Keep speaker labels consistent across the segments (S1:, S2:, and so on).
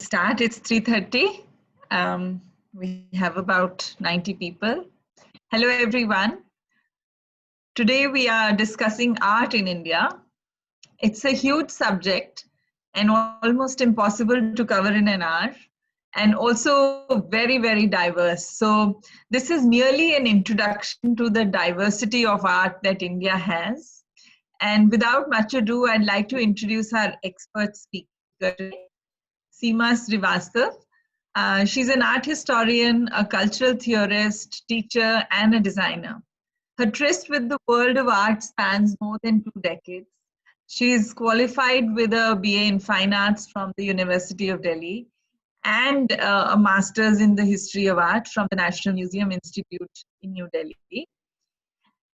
S1: Start. It's 3:30. We have about 90 people. Hello, everyone. Today we are discussing art in India. It's a huge subject and almost impossible to cover in an hour, and also very, very diverse. So this is merely an introduction to the diversity of art that India has. And without much ado, I'd like to introduce our expert speaker today, Cmos Srivasa. She's an art historian, a cultural theorist, teacher, and a designer. Her tryst with the world of art spans more than 2 decades. She is qualified with a BA in Fine Arts from the University of Delhi and a master's in the history of art from the National Museum Institute in New Delhi.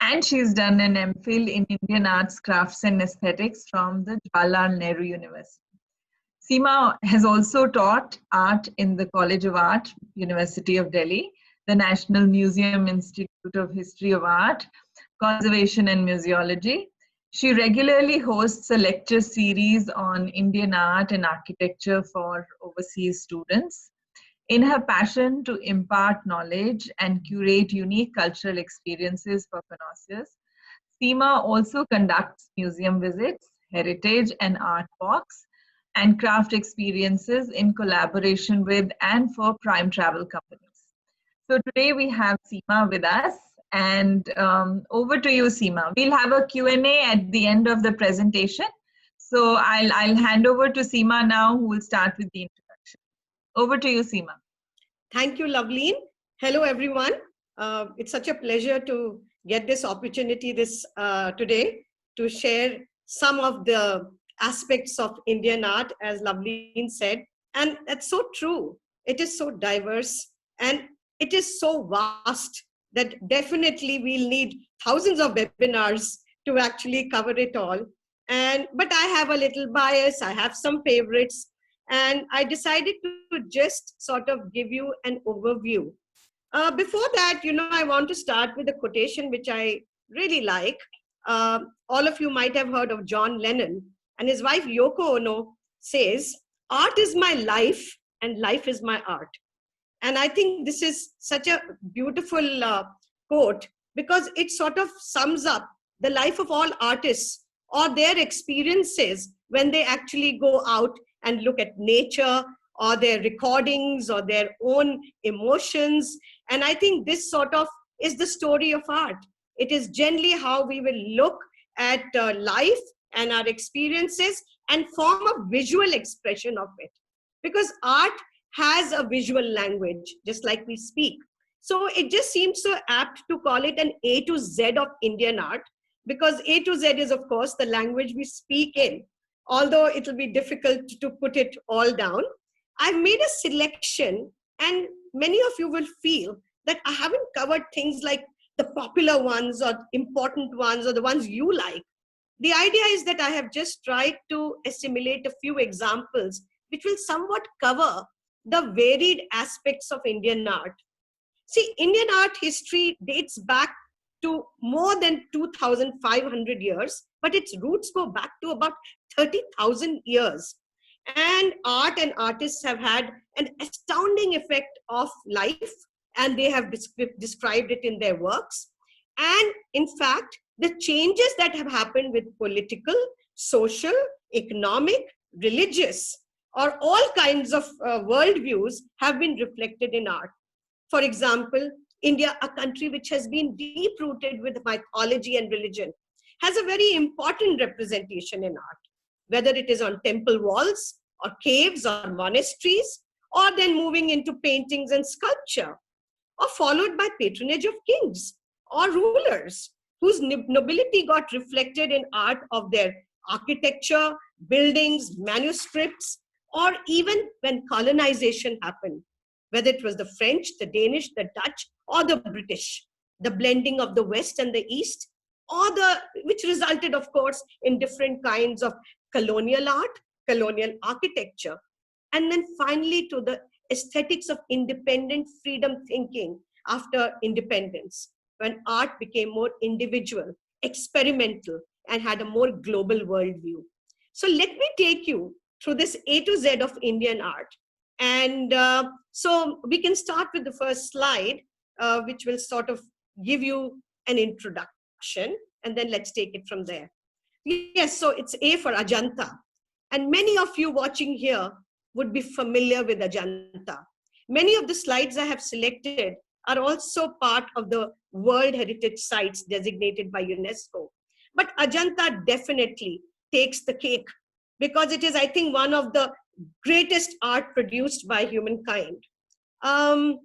S1: And she's done an MPhil in Indian Arts, Crafts and Aesthetics from the Jawaharlal Nehru University. Seema has also taught art in the College of Art, University of Delhi, the National Museum Institute of History of Art, Conservation and Museology. She regularly hosts a lecture series on Indian art and architecture for overseas students. In her passion to impart knowledge and curate unique cultural experiences for connoisseurs, Seema also conducts museum visits, heritage and art walks, and craft experiences in collaboration with and for prime travel companies. So today we have Seema with us, and over to you, Seema. We'll have a Q&A at the end of the presentation. So I'll hand over to Seema now, who will start with the introduction. Over to you, Seema.
S2: Thank you, Loveleen. Hello, everyone. It's such a pleasure to get this opportunity today to share some of the aspects of Indian art, as Loveleen said. And that's so true. It is so diverse and it is so vast that definitely we'll need thousands of webinars to actually cover it all. But I have a little bias. I have some favorites. And I decided to just sort of give you an overview. Before that, I want to start with a quotation which I really like. All of you might have heard of John Lennon. And his wife, Yoko Ono, says, "Art is my life and life is my art." And I think this is such a beautiful quote because it sort of sums up the life of all artists or their experiences when they actually go out and look at nature or their recordings or their own emotions. And I think this sort of is the story of art. It is generally how we will look at life and our experiences and form a visual expression of it. Because art has a visual language, just like we speak. So it just seems so apt to call it an A to Z of Indian art, because A to Z is, of course, the language we speak in, although it will be difficult to put it all down. I've made a selection, and many of you will feel that I haven't covered things like the popular ones or important ones or the ones you like. The idea is that I have just tried to assimilate a few examples which will somewhat cover the varied aspects of Indian art. See, Indian art history dates back to more than 2,500 years, but its roots go back to about 30,000 years. And art and artists have had an astounding effect of life, and they have described it in their works. And in fact, the changes that have happened with political, social, economic, religious, or all kinds of worldviews have been reflected in art. For example, India, a country which has been deep-rooted with mythology and religion, has a very important representation in art, whether it is on temple walls, or caves, or monasteries, or then moving into paintings and sculpture, or followed by patronage of kings or rulers, whose nobility got reflected in art of their architecture, buildings, manuscripts, or even when colonization happened, whether it was the French, the Danish, the Dutch, or the British, the blending of the West and the East, which resulted, of course, in different kinds of colonial art, colonial architecture, and then finally to the aesthetics of independent freedom thinking after independence, when art became more individual, experimental, and had a more global worldview. So let me take you through this A to Z of Indian art And so we can start with the first slide, which will sort of give you an introduction, and then let's take it from there. Yes, so it's A for Ajanta. And many of you watching here would be familiar with Ajanta. Many of the slides I have selected are also part of the World Heritage Sites designated by UNESCO. But Ajanta definitely takes the cake because it is, I think, one of the greatest art produced by humankind. Um,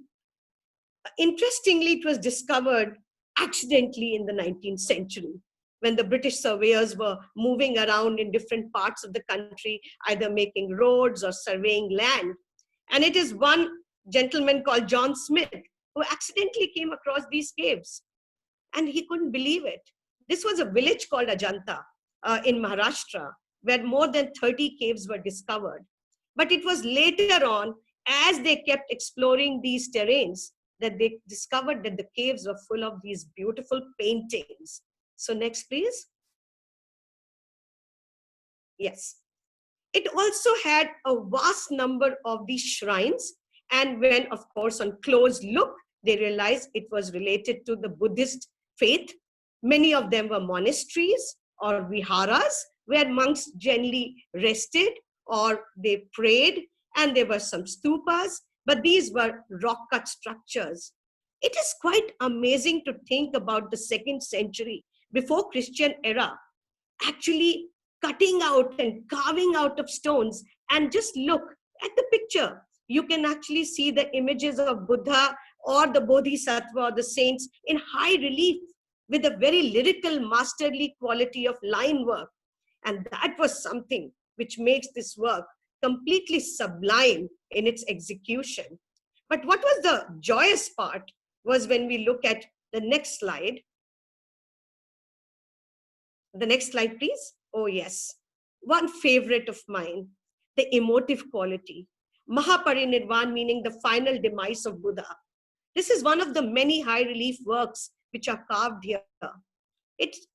S2: Interestingly, it was discovered accidentally in the 19th century when the British surveyors were moving around in different parts of the country, either making roads or surveying land. And it is one gentleman called John Smith who accidentally came across these caves. And he couldn't believe it. This was a village called Ajanta in Maharashtra, where more than 30 caves were discovered. But it was later on, as they kept exploring these terrains, that they discovered that the caves were full of these beautiful paintings. So next, please. Yes. It also had a vast number of these shrines. And when, of course, on close look, they realized it was related to the Buddhist faith. Many of them were monasteries or viharas where monks generally rested or they prayed, and there were some stupas, but these were rock-cut structures. It is quite amazing to think about the 2nd century before Christian era actually cutting out and carving out of stones. And just look at the picture. You can actually see the images of Buddha or the Bodhisattva or the saints in high relief with a very lyrical, masterly quality of line work. And that was something which makes this work completely sublime in its execution. But what was the joyous part was when we look at the next slide. The next slide, please. Oh, yes. One favorite of mine, the emotive quality. Mahaparinirvan, meaning the final demise of Buddha. This is one of the many high relief works which are carved here.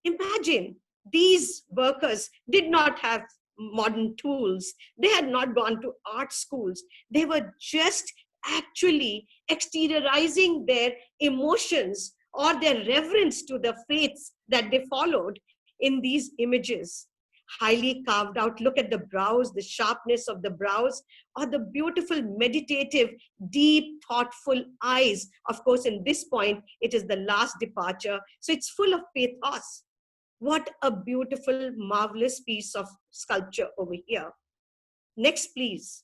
S2: Imagine these workers did not have modern tools. They had not gone to art schools. They were just actually exteriorizing their emotions or their reverence to the faiths that they followed in these images. Highly carved out. Look at the brows, the sharpness of the brows, or the beautiful, meditative, deep, thoughtful eyes. Of course, in this point, it is the last departure. So it's full of pathos. What a beautiful, marvelous piece of sculpture over here. Next, please.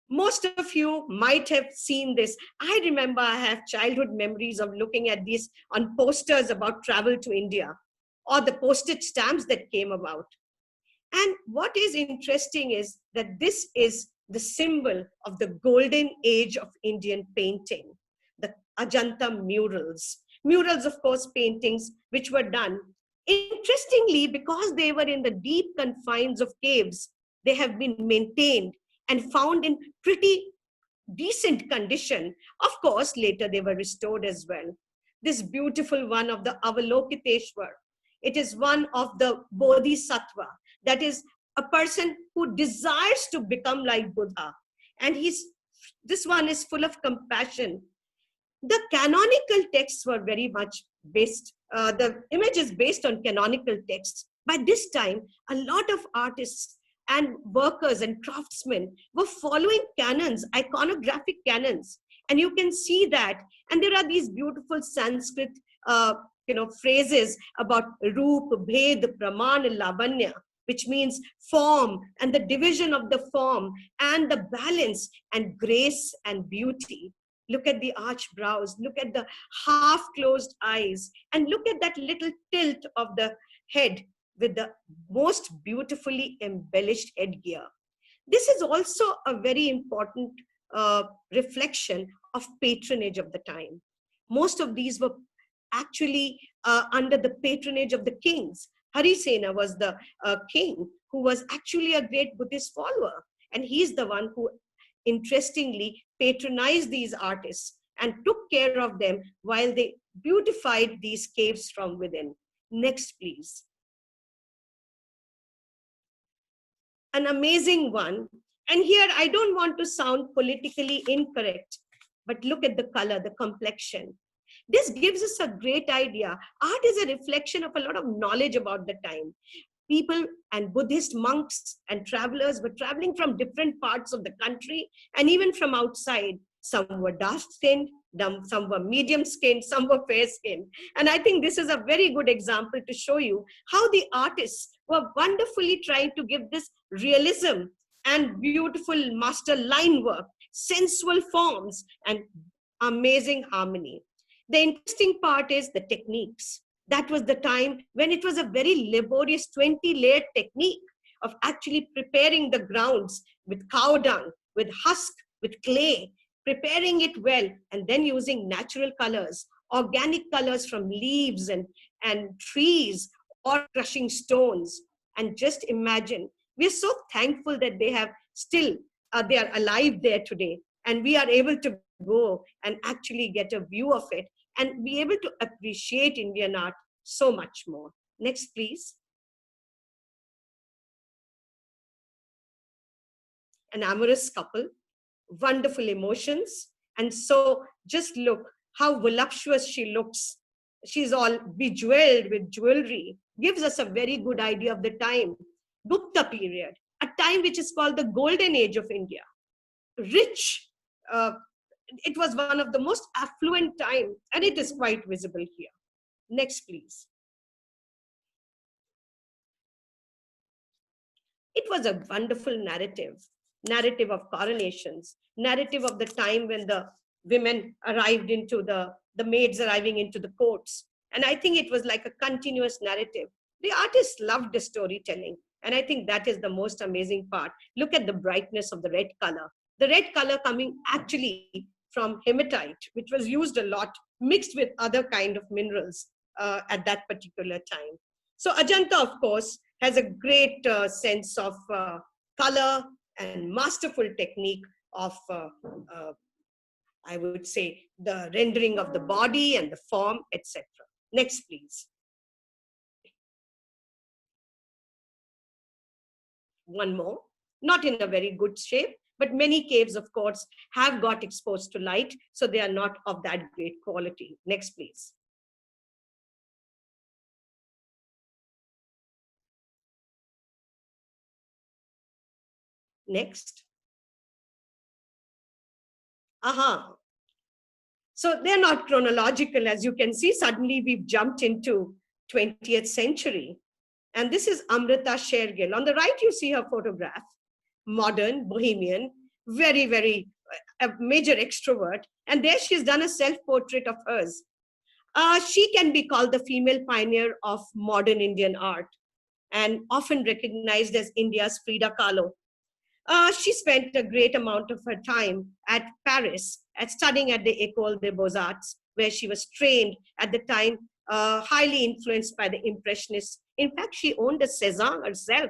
S2: Most of you might have seen this. I remember I have childhood memories of looking at these on posters about travel to India or the postage stamps that came about. And what is interesting is that this is the symbol of the golden age of Indian painting, the Ajanta Murals. Murals, of course, paintings which were done. Interestingly, because they were in the deep confines of caves, they have been maintained and found in pretty decent condition. Of course, later they were restored as well. This beautiful one of the Avalokiteshwar, it is one of the Bodhisattva, that is a person who desires to become like Buddha. And this one is full of compassion. The canonical texts were very much based, the image is based on canonical texts. By this time, a lot of artists and workers and craftsmen were following canons, iconographic canons. And you can see that. And there are these beautiful Sanskrit phrases about Roop, Bhed, Praman, Lavanya, which means form and the division of the form and the balance and grace and beauty. Look at the arched brows, look at the half-closed eyes, and look at that little tilt of the head with the most beautifully embellished headgear. This is also a very important reflection of patronage of the time. Most of these were actually under the patronage of the kings. Harisena was the king who was actually a great Buddhist follower. And he's the one who, interestingly, patronized these artists and took care of them while they beautified these caves from within. Next, please. an amazing one. And here, I don't want to sound politically incorrect, but look at the color, the complexion. This gives us a great idea. Art is a reflection of a lot of knowledge about the time. People and Buddhist monks and travelers were traveling from different parts of the country and even from outside. Some were dark skinned, some were medium skinned, some were fair skinned. And I think this is a very good example to show you how the artists were wonderfully trying to give this realism and beautiful master line work, sensual forms, and amazing harmony. The interesting part is the techniques. That was the time when it was a very laborious 20-layered technique of actually preparing the grounds with cow dung, with husk, with clay, preparing it well, and then using natural colors, organic colors from leaves and trees, or crushing stones. And just imagine, we're so thankful that they have still, they are alive there today, and we are able to go and actually get a view of it and be able to appreciate Indian art so much more. Next, please. An amorous couple, wonderful emotions. And so just look how voluptuous she looks. She's all bejeweled with jewelry. Gives us a very good idea of the time. Gupta period, a time which is called the golden age of India. Rich, it was one of the most affluent time, and it is quite visible here. Next, please. It was a wonderful narrative of coronations, narrative of the time when the women arrived into the maids arriving into the courts. And I think it was like a continuous narrative. The artists loved the storytelling. And I think that is the most amazing part. Look at the brightness of the red color. The red color coming actually from hematite, which was used a lot, mixed with other kind of minerals at that particular time. So Ajanta, of course, has a great sense of color and masterful technique of, I would say, the rendering of the body and the form, etc. Next, please. One more, not in a very good shape, but many caves, of course, have got exposed to light, so they are not of that great quality. Next, please. Next. Aha. So they're not chronological, as you can see. Suddenly we've jumped into 20th century. And this is Amrita Sheirgill. On the right, you see her photograph. Modern, bohemian, very, very a major extrovert. And there she's done a self-portrait of hers. She can be called the female pioneer of modern Indian art and often recognized as India's Frida Kahlo. She spent a great amount of her time at Paris, studying at the École des Beaux-Arts, where she was trained at the time, highly influenced by the Impressionists. In fact, she owned a Cézanne herself.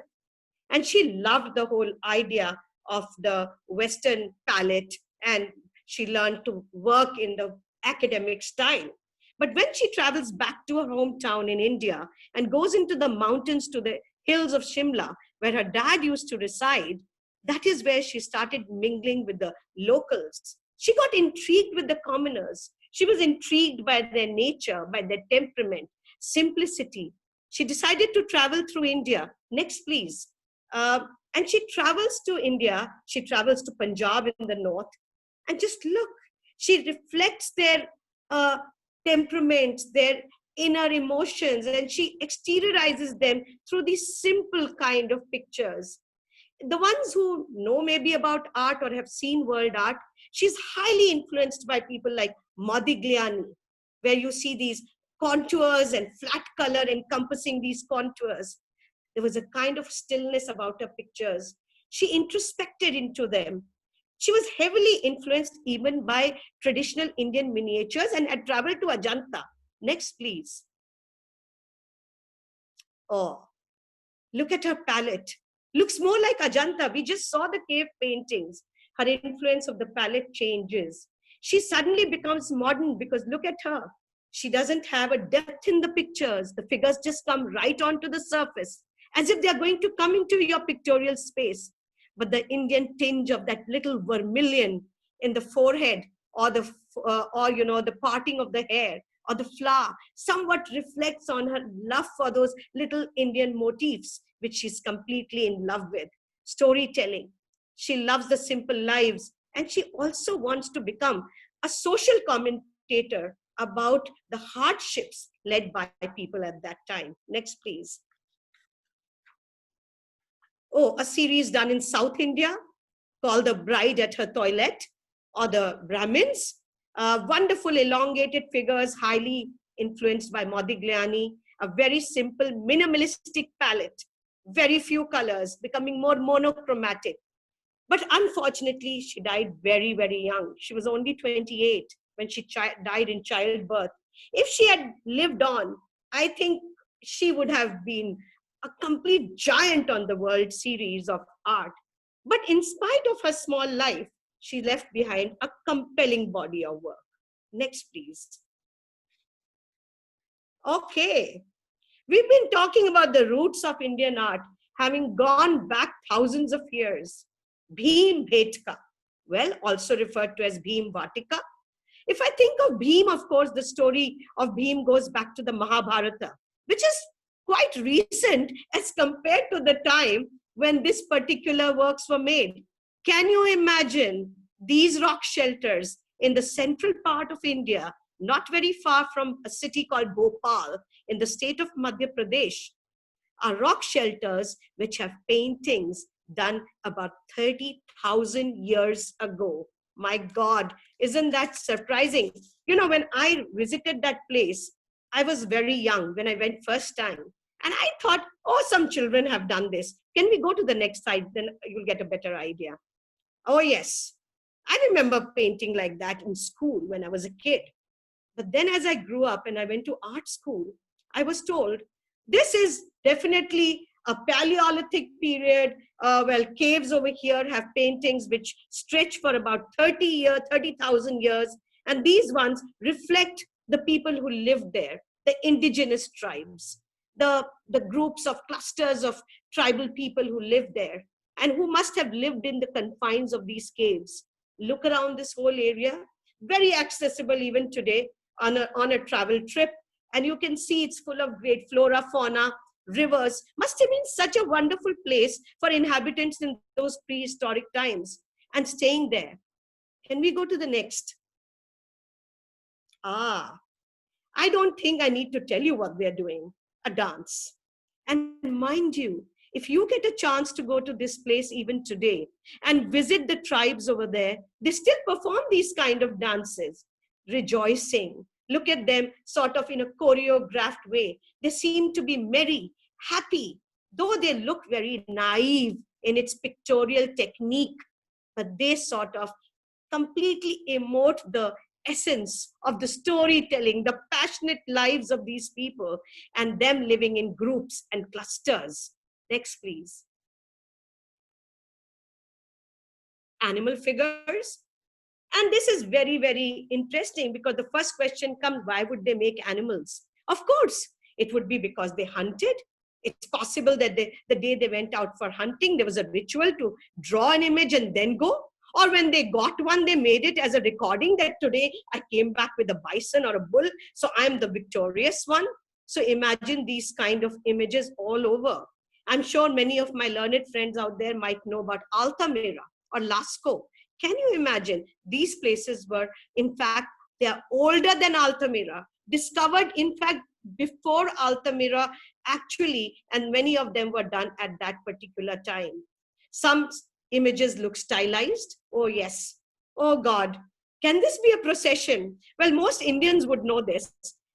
S2: And she loved the whole idea of the Western palette, and she learned to work in the academic style. But when she travels back to her hometown in India and goes into the mountains to the hills of Shimla, where her dad used to reside, that is where she started mingling with the locals. She got intrigued with the commoners. She was intrigued by their nature, by their temperament, simplicity. She decided to travel through India. Next, please. And she travels to India. She travels to Punjab in the north. And just look, she reflects their temperaments, their inner emotions, and she exteriorizes them through these simple kind of pictures. The ones who know maybe about art or have seen world art, she's highly influenced by people like Modigliani, where you see these contours and flat color encompassing these contours. There was a kind of stillness about her pictures. She introspected into them. She was heavily influenced even by traditional Indian miniatures and had traveled to Ajanta. Next, please. Oh, look at her palette. Looks more like Ajanta. We just saw the cave paintings. Her influence of the palette changes. She suddenly becomes modern because look at her. She doesn't have a depth in the pictures. The figures just come right onto the surface. as if they are going to come into your pictorial space. But the Indian tinge of that little vermilion in the forehead, or the parting of the hair, or the flower, somewhat reflects on her love for those little Indian motifs, which she's completely in love with. Storytelling. She loves the simple lives, and she also wants to become a social commentator about the hardships led by people at that time. Next, please. Oh, a series done in South India called The Bride at Her Toilet, or The Brahmins. Wonderful elongated figures, highly influenced by Modigliani. A very simple minimalistic palette, very few colors, becoming more monochromatic. But unfortunately, she died very, very young. She was only 28 when she died in childbirth. If she had lived on, I think she would have been a complete giant on the world series of art. But in spite of her small life, she left behind a compelling body of work. Next, please. Okay. We've been talking about the roots of Indian art, having gone back thousands of years. Bhim Bhetka, well, also referred to as Bhim Vatika. If I think of Bhim, of course, the story of Bhim goes back to the Mahabharata, which is quite recent as compared to the time when this particular works were made. Can you imagine these rock shelters in the central part of India, not very far from a city called Bhopal in the state of Madhya Pradesh, are rock shelters which have paintings done about 30,000 years ago. My God, isn't that surprising? You know, when I visited that place, I was very young when I went first time. And I thought, oh, some children have done this. Can we go to the next slide? Then you'll get a better idea. Oh, yes. I remember painting like that in school when I was a kid. But then as I grew up and I went to art school, I was told, this is definitely a Paleolithic period. Caves over here have paintings which stretch for about 30,000 years. And these ones reflect the people who lived there, the indigenous tribes, the groups of clusters of tribal people who lived there and who must have lived in the confines of these caves. Look around this whole area, very accessible even today on a travel trip. And you can see it's full of great flora, fauna, rivers. Must have been such a wonderful place for inhabitants in those prehistoric times and staying there. Can we go to the next? I don't think I need to tell you what they're doing, a dance. And mind you, if you get a chance to go to this place even today and visit the tribes over there, they still perform these kind of dances, rejoicing. Look at them sort of in a choreographed way. They seem to be merry, happy, though they look very naive in its pictorial technique, but they sort of completely emote the essence of the storytelling, the passionate lives of these people and them living in groups and clusters. Next, please. Animal figures. And this is very, very interesting because the first question comes, why would they make animals? Of course, it would be because they hunted. It's possible that the day they went out for hunting, there was a ritual to draw an image and then go. Or when they got one, they made it as a recording that today I came back with a bison or a bull, so I'm the victorious one. So imagine these kind of images all over. I'm sure many of my learned friends out there might know about Altamira or Lascaux. Can you imagine? These places were, in fact, they are older than Altamira, discovered, in fact, before Altamira actually, and many of them were done at that particular time. Some images look stylized. Oh, yes. Oh, God. Can this be a procession? Well, most Indians would know this.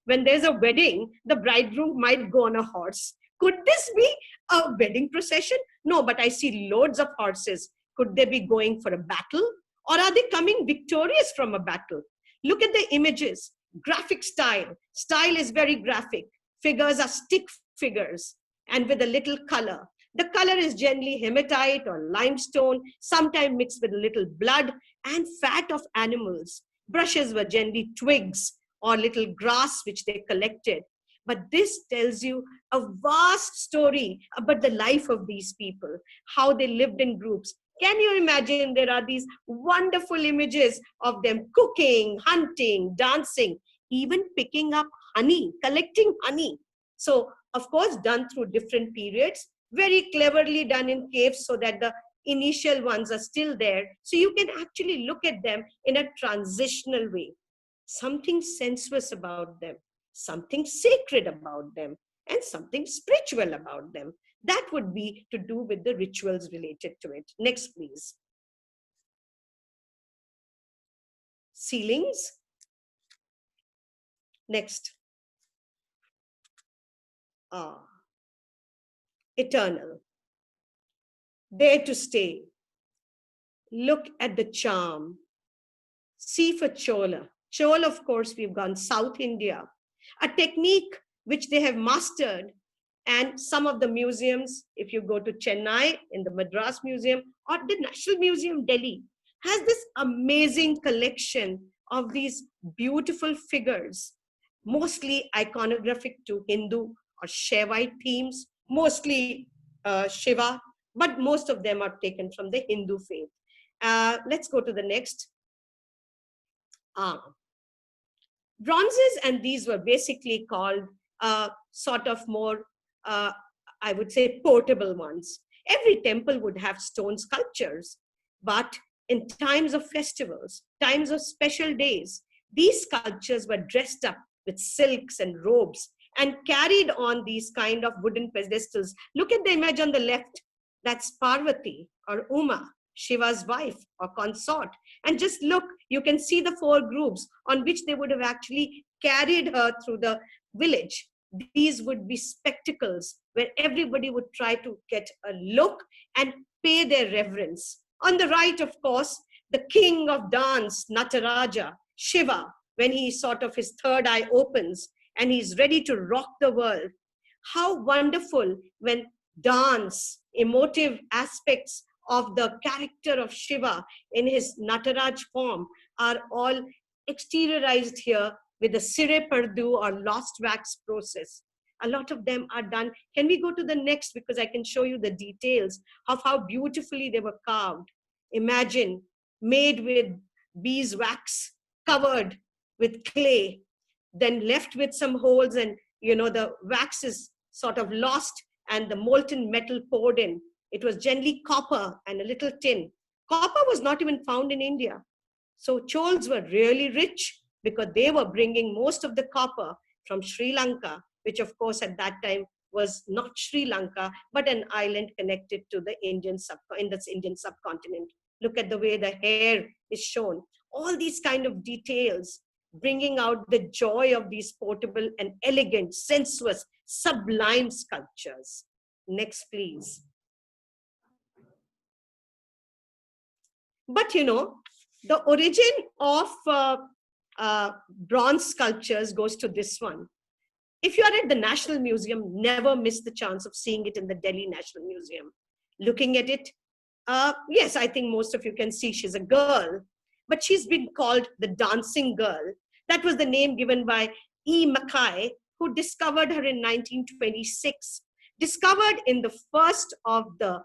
S2: When there's a wedding, the bridegroom might go on a horse. Could this be a wedding procession? No, but I see loads of horses. Could they be going for a battle? Or are they coming victorious from a battle? Look at the images. Graphic style. Style is very graphic. Figures are stick figures and with a little color. The color is generally hematite or limestone, sometimes mixed with a little blood and fat of animals. Brushes were generally twigs or little grass which they collected. But this tells you a vast story about the life of these people, how they lived in groups. Can you imagine? There are these wonderful images of them cooking, hunting, dancing, even picking up honey, collecting honey. So, of course, done through different periods, very cleverly done in caves so that the initial ones are still there. So you can actually look at them in a transitional way. Something sensuous about them, something sacred about them, and something spiritual about them. That would be to do with the rituals related to it. Next, please. Ceilings. Next. Eternal. There to stay. Look at the charm. C for Chola. Chola, of course, we've gone South India. A technique which they have mastered. And some of the museums, if you go to Chennai in the Madras Museum or the National Museum, Delhi, has this amazing collection of these beautiful figures, mostly iconographic to Hindu or Shaivite themes, mostly Shiva, but most of them are taken from the Hindu faith. Let's go to the next. Bronzes, and these were basically called sort of more, I would say, portable ones. Every temple would have stone sculptures, but in times of festivals, times of special days, these sculptures were dressed up with silks and robes and carried on these kind of wooden pedestals. Look at the image on the left. That's Parvati or Uma, Shiva's wife or consort. And just look, you can see the four groups on which they would have actually carried her through the village. These would be spectacles where everybody would try to get a look and pay their reverence. On the right, of course, the king of dance, Nataraja, Shiva, when he sort of his third eye opens and he's ready to rock the world. How wonderful when dance, emotive aspects of the character of Shiva in his Nataraj form are all exteriorized here with the Sire Pardu or lost wax process. A lot of them are done. Can we go to the next, because I can show you the details of how beautifully they were carved. Imagine, made with beeswax, covered with clay, then left with some holes, and the wax is sort of lost and the molten metal poured in. It was generally copper and a little tin. Copper was not even found in India. So Chols were really rich because they were bringing most of the copper from Sri Lanka, which of course at that time was not Sri Lanka, but an island connected to the Indian subcontinent. Look at the way the hair is shown. All these kind of details, bringing out the joy of these portable and elegant, sensuous, sublime sculptures. Next, please. But the origin of bronze sculptures goes to this one. If you are at the National Museum, never miss the chance of seeing it in the Delhi National Museum. Looking at it, yes, I think most of you can see she's a girl, but she's been called the dancing girl. That was the name given by E. Mackay, who discovered her in 1926. Discovered in the first of the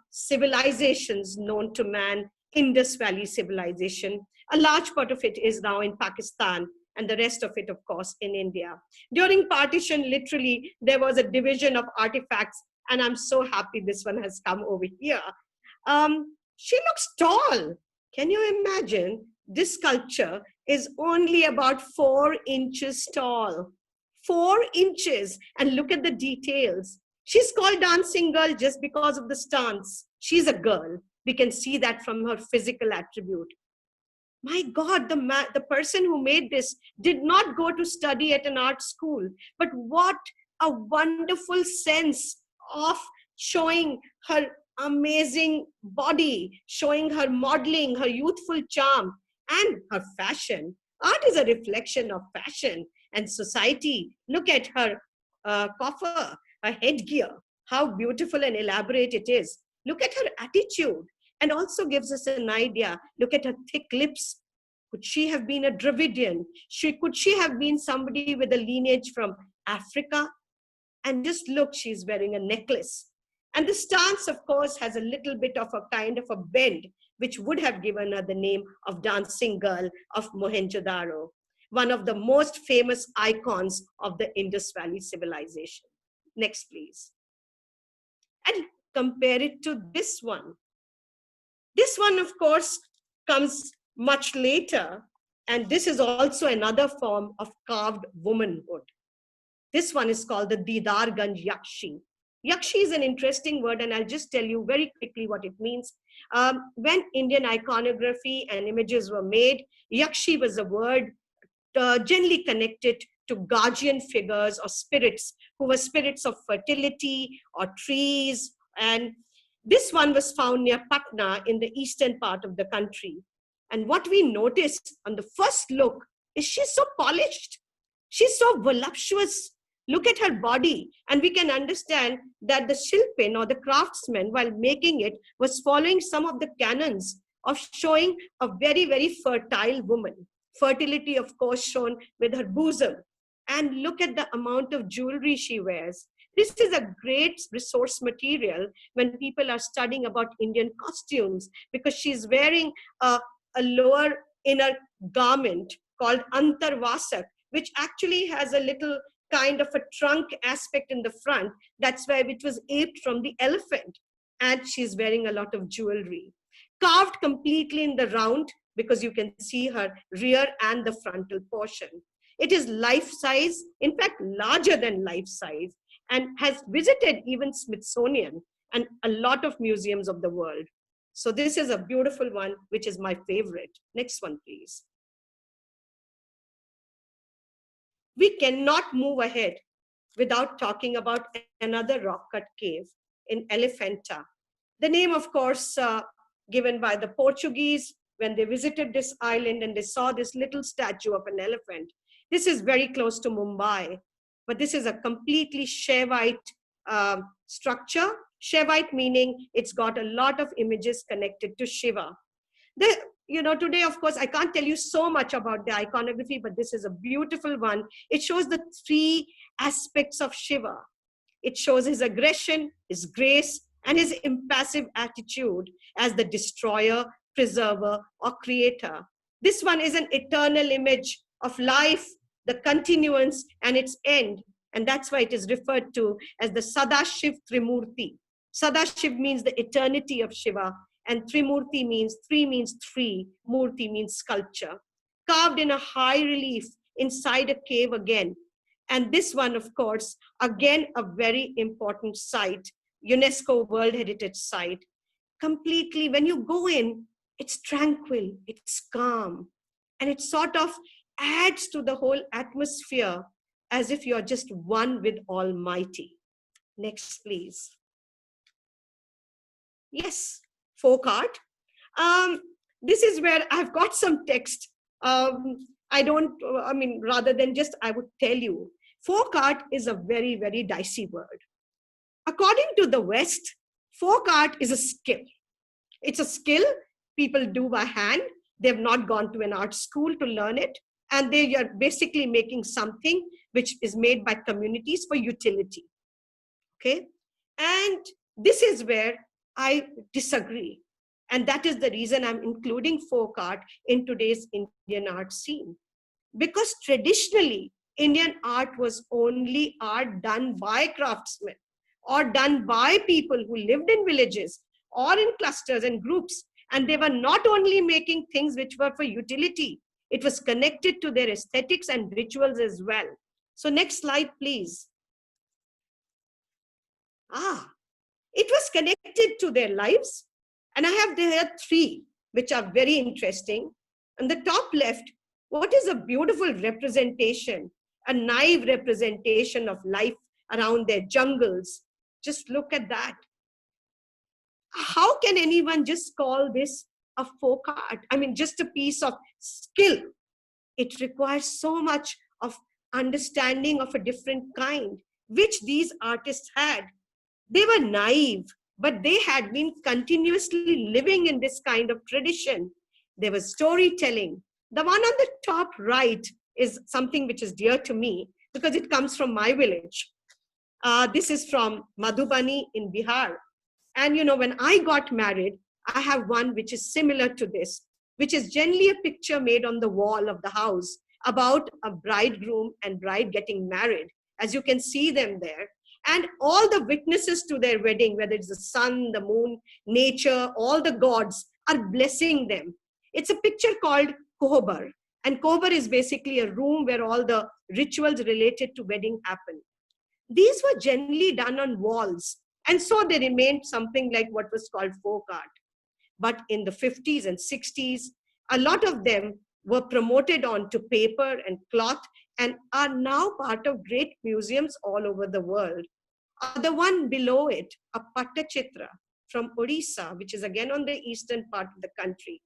S2: civilizations known to man, Indus Valley civilization. A large part of it is now in Pakistan, and the rest of it, of course, in India. During partition, literally, there was a division of artifacts, and I'm so happy this one has come over here. She looks tall. Can you imagine? This sculpture is only about 4 inches tall. 4 inches. And look at the details. She's called dancing girl just because of the stance. She's a girl. We can see that from her physical attribute. My God, the person who made this did not go to study at an art school. But what a wonderful sense of showing her amazing body, showing her modeling, her youthful charm, and her fashion. Art is a reflection of fashion and society. Look at her coffer, her headgear, how beautiful and elaborate it is. Look at her attitude, and also gives us an idea. Look at her thick lips. Could she have been a Dravidian? Could she have been somebody with a lineage from Africa. And just look, she's wearing a necklace. And the stance, of course, has a little bit of a kind of a bend, which would have given her the name of Dancing Girl of Mohenjo-Daro, one of the most famous icons of the Indus Valley civilization. Next, please. And compare it to this one. This one, of course, comes much later. And this is also another form of carved womanhood. This one is called the Didarganj Yakshi. Yakshi is an interesting word, and I'll just tell you very quickly what it means. When Indian iconography and images were made, Yakshi was a word generally connected to guardian figures or spirits who were spirits of fertility or trees. And this one was found near Patna in the eastern part of the country. And what we noticed on the first look is she's so polished. She's so voluptuous. Look at her body. And we can understand that the Shilpin or the craftsman, while making it, was following some of the canons of showing a very, very fertile woman. Fertility, of course, shown with her bosom. And look at the amount of jewelry she wears. This is a great resource material when people are studying about Indian costumes, because she's wearing a lower inner garment called Antarvasak, which actually has a little kind of a trunk aspect in the front. That's why it was aped from the elephant. And she's wearing a lot of jewelry. Carved completely in the round, because you can see her rear and the frontal portion. It is life-size, in fact, larger than life-size, and has visited even Smithsonian and a lot of museums of the world. So this is a beautiful one, which is my favorite. Next one, please. We cannot move ahead without talking about another rock-cut cave in Elephanta. The name, of course, given by the Portuguese when they visited this island and they saw this little statue of an elephant. This is very close to Mumbai, but this is a completely Shaivite structure. Shaivite meaning it's got a lot of images connected to Shiva. Today, of course, I can't tell you so much about the iconography, but this is a beautiful one. It shows the three aspects of Shiva. It shows his aggression, his grace, and his impassive attitude as the destroyer, preserver, or creator. This one is an eternal image of life, the continuance, and its end. And that's why it is referred to as the Sadashiv Trimurti. Sadashiv means the eternity of Shiva, and Trimurti means three, Murti means sculpture. Carved in a high relief inside a cave again. And this one, of course, again, a very important site, UNESCO World Heritage Site. Completely, when you go in, it's tranquil, it's calm, and it sort of adds to the whole atmosphere as if you're just one with Almighty. Next, please. Yes, folk art. This is where I've got some text. Rather than just, I would tell you, folk art is a very, very dicey word. According to the West, folk art is a skill. It's a skill people do by hand. They've not gone to an art school to learn it. And they are basically making something which is made by communities for utility. Okay? And this is where I disagree. And that is the reason I'm including folk art in today's Indian art scene. Because traditionally, Indian art was only art done by craftsmen or done by people who lived in villages or in clusters and groups. And they were not only making things which were for utility, it was connected to their aesthetics and rituals as well. So next slide, please. It was connected to their lives. And I have there three, which are very interesting. On the top left, what is a beautiful representation, a naive representation of life around their jungles. Just look at that. How can anyone just call this a folk art? I mean, just a piece of skill. It requires so much of understanding of a different kind, which these artists had. They were naive, but they had been continuously living in this kind of tradition. There was storytelling. The one on the top right is something which is dear to me. because it comes from my village. This is from Madhubani in Bihar. And when I got married, I have one which is similar to this, which is generally a picture made on the wall of the house about a bridegroom and bride getting married, as you can see them there. And all the witnesses to their wedding, whether it's the sun, the moon, nature, all the gods are blessing them. It's a picture called Kohbar. And Kohbar is basically a room where all the rituals related to wedding happen. These were generally done on walls. And so they remained something like what was called folk art. But in the 50s and 60s, a lot of them were promoted onto paper and cloth and are now part of great museums all over the world. The one below it, a Pattachitra from Odisha, which is again on the eastern part of the country,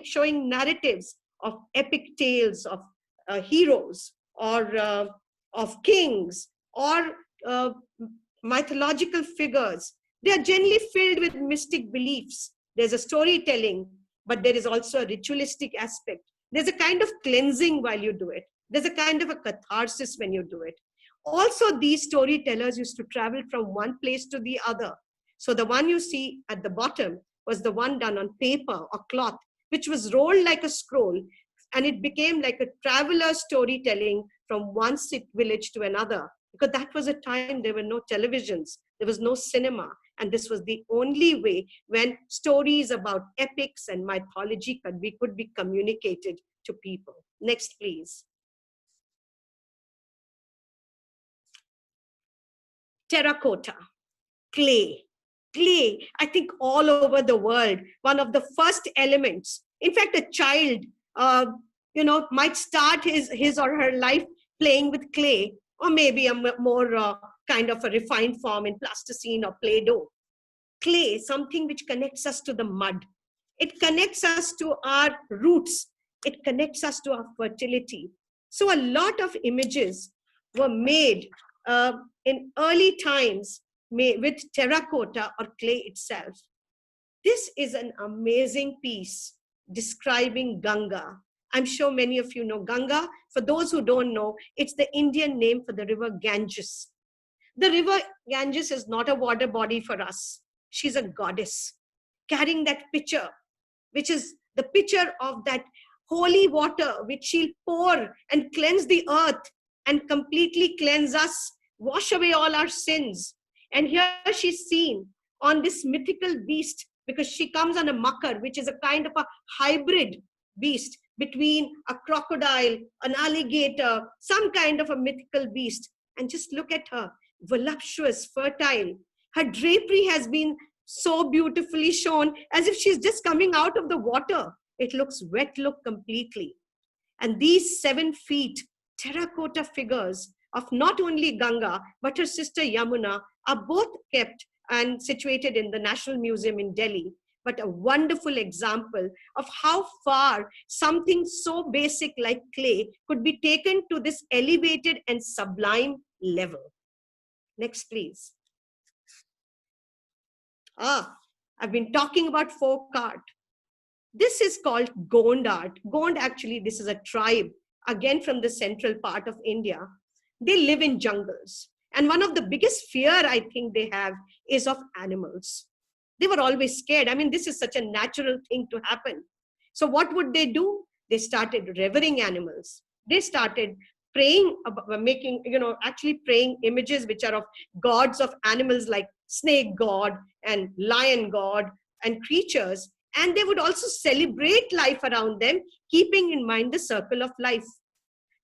S2: showing narratives of epic tales of heroes or of kings or mythological figures. They are generally filled with mystic beliefs. There's a storytelling, but there is also a ritualistic aspect. There's a kind of cleansing while you do it. There's a kind of a catharsis when you do it. Also, these storytellers used to travel from one place to the other. So the one you see at the bottom was the one done on paper or cloth, which was rolled like a scroll, and it became like a traveler storytelling from one village to another. Because that was a time there were no televisions, there was no cinema, and this was the only way when stories about epics and mythology could be communicated to people. Next, please. Terracotta, clay. Clay, I think all over the world, one of the first elements. In fact, a child, might start his or her life playing with clay, or maybe a more kind of a refined form in plasticine or Play-Doh. Clay, something which connects us to the mud. It connects us to our roots. It connects us to our fertility. So a lot of images were made in early times with terracotta or clay itself. This is an amazing piece describing Ganga. I'm sure many of you know Ganga. For those who don't know, it's the Indian name for the river Ganges. The river Ganges is not a water body for us. She's a goddess carrying that pitcher, which is the pitcher of that holy water, which she'll pour and cleanse the earth and completely cleanse us, wash away all our sins. And here she's seen on this mythical beast, because she comes on a makar, which is a kind of a hybrid beast between a crocodile, an alligator, some kind of a mythical beast. And just look at her, voluptuous, fertile. Her drapery has been so beautifully shown as if she's just coming out of the water. It looks wet look completely. And these 7 feet terracotta figures of not only Ganga, but her sister Yamuna are both kept and situated in the National Museum in Delhi. But a wonderful example of how far something so basic like clay could be taken to this elevated and sublime level. Next, please. I've been talking about folk art. This is called Gond art. Gond, actually, this is a tribe, again from the central part of India. They live in jungles. And one of the biggest fear I think they have is of animals. They were always scared. I mean, this is such a natural thing to happen. So what would they do? They started revering animals. They started praying, actually praying images which are of gods of animals like snake god and lion god and creatures. And they would also celebrate life around them, keeping in mind the circle of life.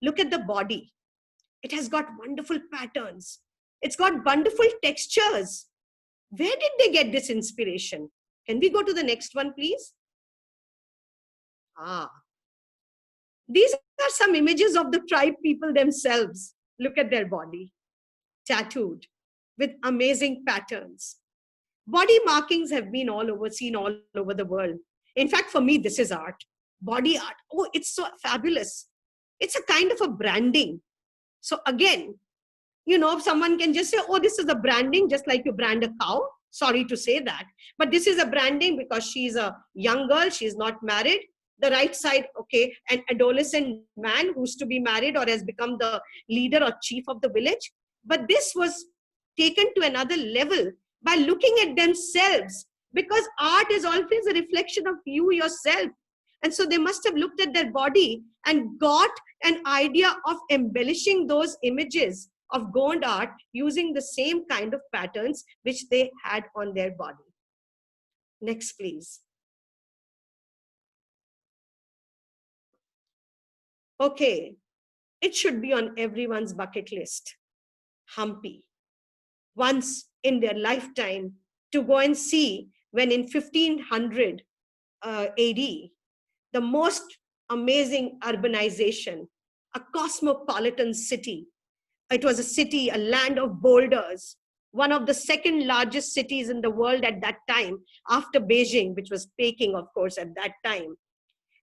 S2: Look at the body. It has got wonderful patterns. It's got wonderful textures. Where did they get this inspiration? Can we go to the next one, please? These are some images of the tribe people themselves. Look at their body, tattooed with amazing patterns. Body markings have been seen all over the world. In fact, for me, this is art. Body art. Oh, it's so fabulous. It's a kind of a branding. So again, someone can just say, oh, this is a branding, just like you brand a cow. Sorry to say that. But this is a branding because she's a young girl. She's not married. the right side, okay, an adolescent man who's to be married or has become the leader or chief of the village. But this was taken to another level by looking at themselves, because art is always a reflection of you yourself. And so they must have looked at their body and got an idea of embellishing those images of Gond art using the same kind of patterns which they had on their body. Next, please. Okay, it should be on everyone's bucket list. Hampi. Once in their lifetime to go and see, when in 1500 AD, the most amazing urbanization, a cosmopolitan city. It was a city, a land of boulders, one of the second largest cities in the world at that time, after Beijing, which was Peking, of course, at that time.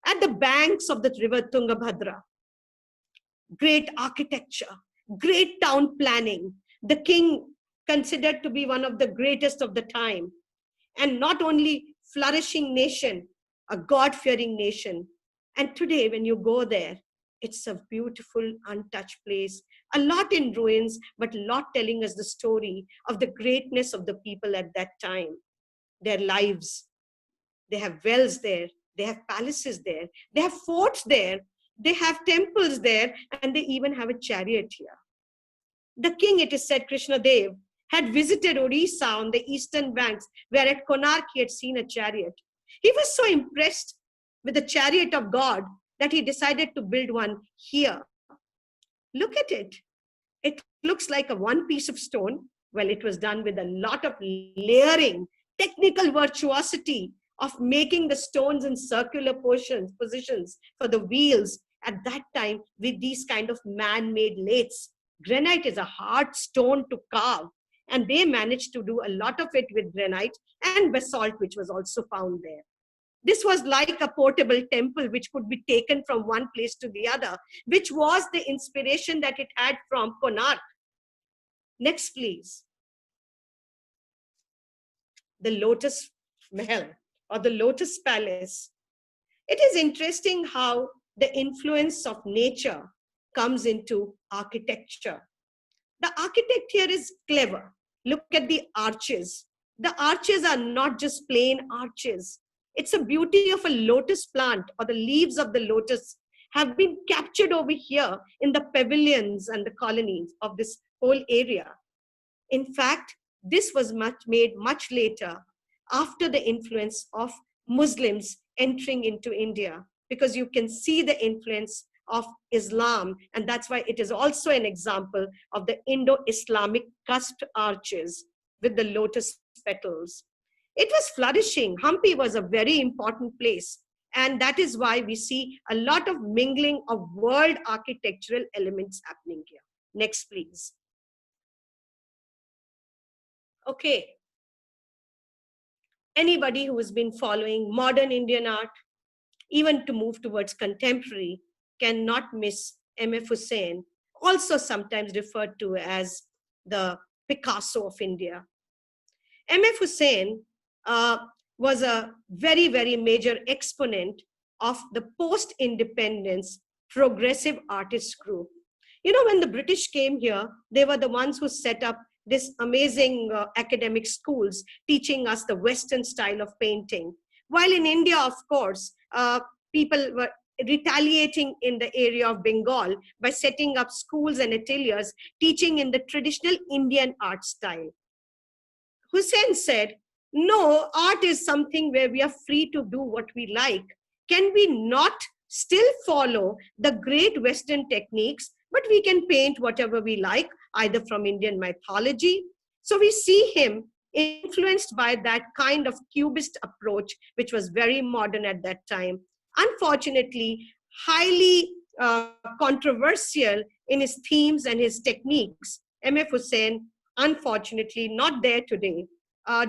S2: At the banks of the river Tungabhadra, great architecture, great town planning. The king considered to be one of the greatest of the time. And not only flourishing nation, a God-fearing nation. And today, when you go there, it's a beautiful, untouched place, a lot in ruins, but a lot telling us the story of the greatness of the people at that time, their lives. They have wells there, they have palaces there, they have forts there, they have temples there, and they even have a chariot here. The king, it is said, Krishna Dev, had visited Odisha on the eastern banks, where at Konark he had seen a chariot. He was so impressed with the chariot of God that he decided to build one here. Look at it. It looks like a one piece of stone. Well, it was done with a lot of layering, technical virtuosity of making the stones in circular positions for the wheels at that time with these kind of man-made lathes. Granite is a hard stone to carve, and they managed to do a lot of it with granite and basalt, which was also found there. This was like a portable temple which could be taken from one place to the other, which was the inspiration that it had from Konark. Next, please. The Lotus Mahal, or the Lotus Palace. It is interesting how the influence of nature comes into architecture. The architect here is clever. Look at the arches. The arches are not just plain arches. It's a beauty of a lotus plant, or the leaves of the lotus have been captured over here in the pavilions and the colonies of this whole area. In fact, this was made much later, after the influence of Muslims entering into India, because you can see the influence of Islam, and that's why it is also an example of the Indo-Islamic cusped arches with the lotus petals. It was flourishing. Hampi was a very important place, and that is why we see a lot of mingling of world architectural elements happening here. Next, please. Okay. Anybody who has been following modern Indian art, even to move towards contemporary, cannot miss M.F. Hussain, also sometimes referred to as the Picasso of India. M.F. Hussain was a very, very major exponent of the post-independence progressive artist group. You know, when the British came here, they were the ones who set up this amazing academic schools teaching us the Western style of painting. While in India, of course, people were retaliating in the area of Bengal by setting up schools and ateliers teaching in the traditional Indian art style. Hussain said, no, art is something where we are free to do what we like. Can we not still follow the great Western techniques, but we can paint whatever we like, either from Indian mythology? So we see him influenced by that kind of cubist approach, which was very modern at that time. Unfortunately, highly controversial in his themes and his techniques. M.F. Hussain, unfortunately, not there today,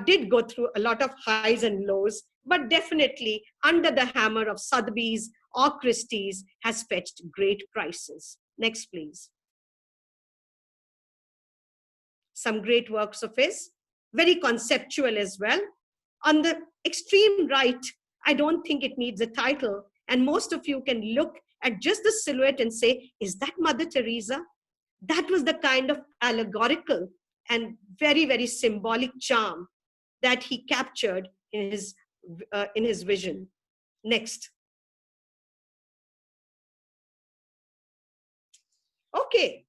S2: did go through a lot of highs and lows, but definitely under the hammer of Sotheby's or Christie's has fetched great prices. Next, please. Some great works of his, very conceptual as well. On the extreme right, I don't think it needs a title. And most of you can look at just the silhouette and say, is that Mother Teresa? That was the kind of allegorical and very, very symbolic charm that he captured in his vision. Next. Okay.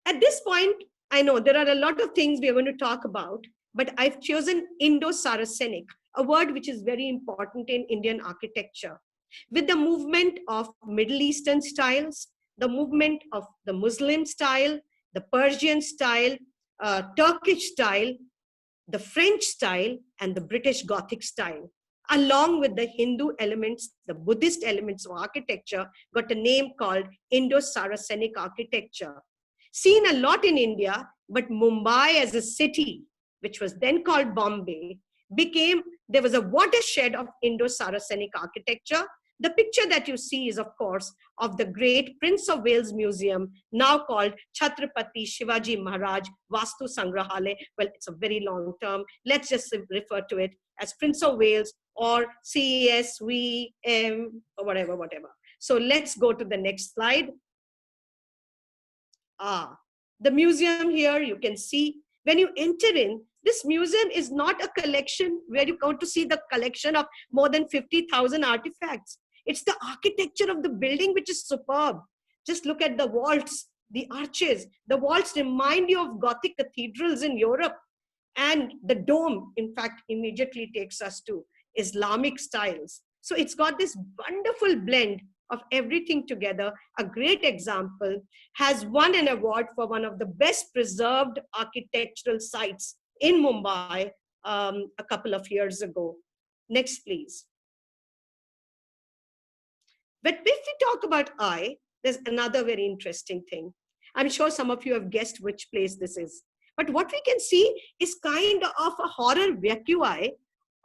S2: At this point, I know there are a lot of things we are going to talk about, but I've chosen Indo-Saracenic, a word which is very important in Indian architecture. With the movement of Middle Eastern styles, the movement of the Muslim style, the Persian style, Turkish style, the French style, and the British Gothic style, along with the Hindu elements, the Buddhist elements of architecture, got a name called Indo-Saracenic architecture. Seen a lot in India, but Mumbai as a city, which was then called Bombay, there was a watershed of Indo-Saracenic architecture. The picture that you see is, of course, of the great Prince of Wales Museum, now called Chhatrapati Shivaji Maharaj Vastu Sangrahalaya. Well, it's a very long term. Let's just refer to it as Prince of Wales or CSVM or whatever. So let's go to the next slide. The museum here, you can see, when you enter in, this museum is not a collection where you go to see the collection of more than 50,000 artifacts. It's the architecture of the building which is superb. Just look at the vaults, the arches. The vaults remind you of Gothic cathedrals in Europe. And the dome, in fact, immediately takes us to Islamic styles. So it's got this wonderful blend of everything together. A great example, has won an award for one of the best preserved architectural sites in Mumbai a couple of years ago. Next, please. But if we talk about eye, there's another very interesting thing. I'm sure some of you have guessed which place this is. But what we can see is kind of a horror vacui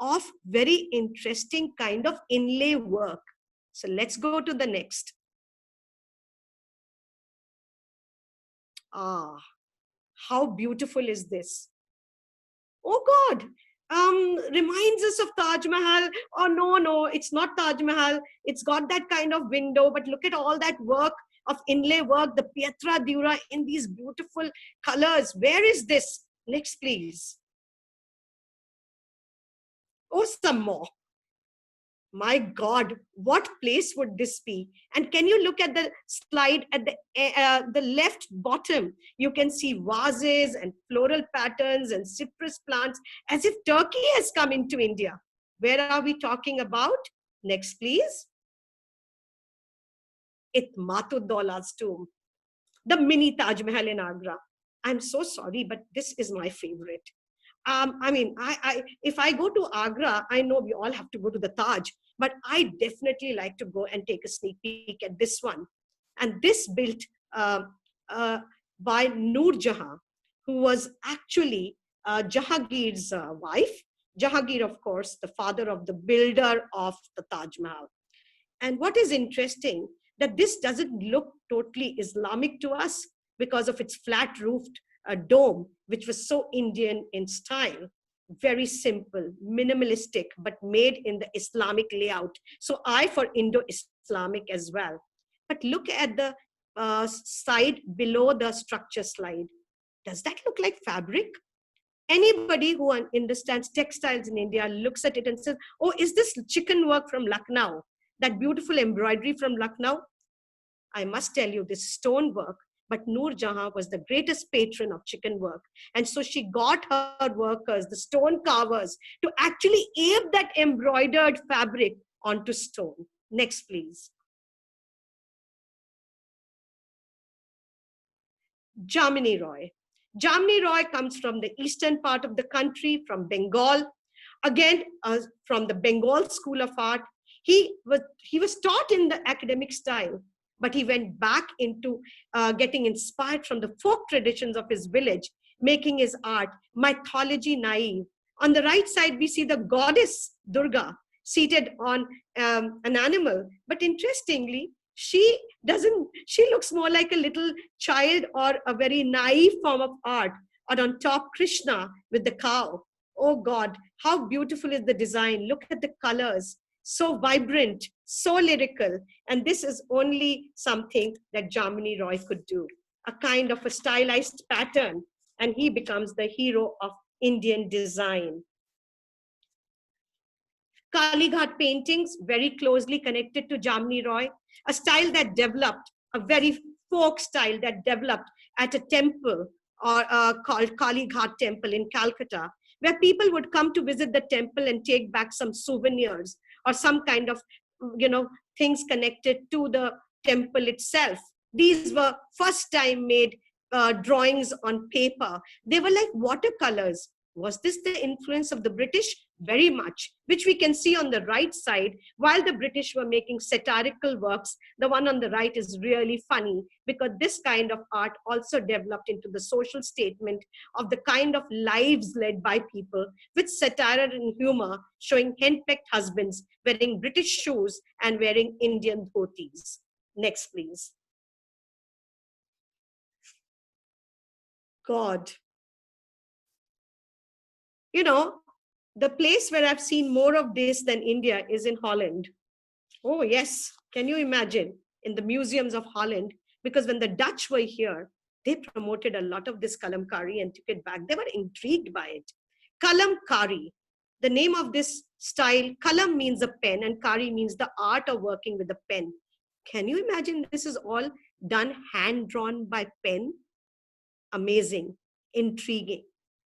S2: of very interesting kind of inlay work. So let's go to the next. How beautiful is this? Oh God, reminds us of Taj Mahal. Oh no, it's not Taj Mahal. It's got that kind of window, but look at all that work of inlay work, the Pietra Dura in these beautiful colors. Where is this? Next, please. Oh, some more. My God, what place would this be? And can you look at the slide at the left bottom? You can see vases and floral patterns and cypress plants, as if Turkey has come into India. Where are we talking about? Next, please. Itmatuddola's tomb, the mini Taj Mahal in Agra. I'm so sorry, but this is my favorite. I mean, if I go to Agra, I know we all have to go to the Taj, but I definitely like to go and take a sneak peek at this one. And this built by Noor Jahan, who was actually Jahangir's wife. Jahangir, of course, the father of the builder of the Taj Mahal. And what is interesting, that this doesn't look totally Islamic to us because of its flat-roofed dome, which was so Indian in style. Very simple, minimalistic, but made in the Islamic layout. So I for Indo-Islamic as well. But look at the side below the structure slide. Does that look like fabric? Anybody who understands textiles in India looks at it and says, oh, is this chicken work from Lucknow? That beautiful embroidery from Lucknow? I must tell you, this stone work, but Noor Jahan was the greatest patron of chicken work. And so she got her workers, the stone carvers, to actually ape that embroidered fabric onto stone. Next, please. Jamini Roy. Jamini Roy comes from the eastern part of the country, from Bengal. Again, from the Bengal School of Art. He was taught in the academic style, but he went back into getting inspired from the folk traditions of his village, making his art mythology naive. On the right side, we see the goddess Durga seated on an animal. But interestingly, she looks more like a little child or a very naive form of art. Or on top, Krishna with the cow. Oh God, how beautiful is the design. Look at the colors. So vibrant, so lyrical. And this is only something that Jamini Roy could do, a kind of a stylized pattern, and he becomes the hero of Indian design. Kalighat paintings, very closely connected to Jamini Roy, a style that developed, a very folk style that developed at a temple called Kalighat Temple in Calcutta, where people would come to visit the temple and take back some souvenirs or some kind of, things connected to the temple itself. These were first time made drawings on paper. They were like watercolors. Was this the influence of the British? Very much, which we can see on the right side. While the British were making satirical works, the one on the right is really funny, because this kind of art also developed into the social statement of the kind of lives led by people, with satire and humor, showing henpecked husbands wearing British shoes and wearing Indian dhotis. Next, please. God. The place where I've seen more of this than India is in Holland. Oh, yes. Can you imagine? In the museums of Holland, because when the Dutch were here, they promoted a lot of this kalamkari and took it back. They were intrigued by it. Kalamkari, the name of this style, kalam means a pen and kari means the art of working with a pen. Can you imagine this is all done hand-drawn by pen? Amazing, intriguing.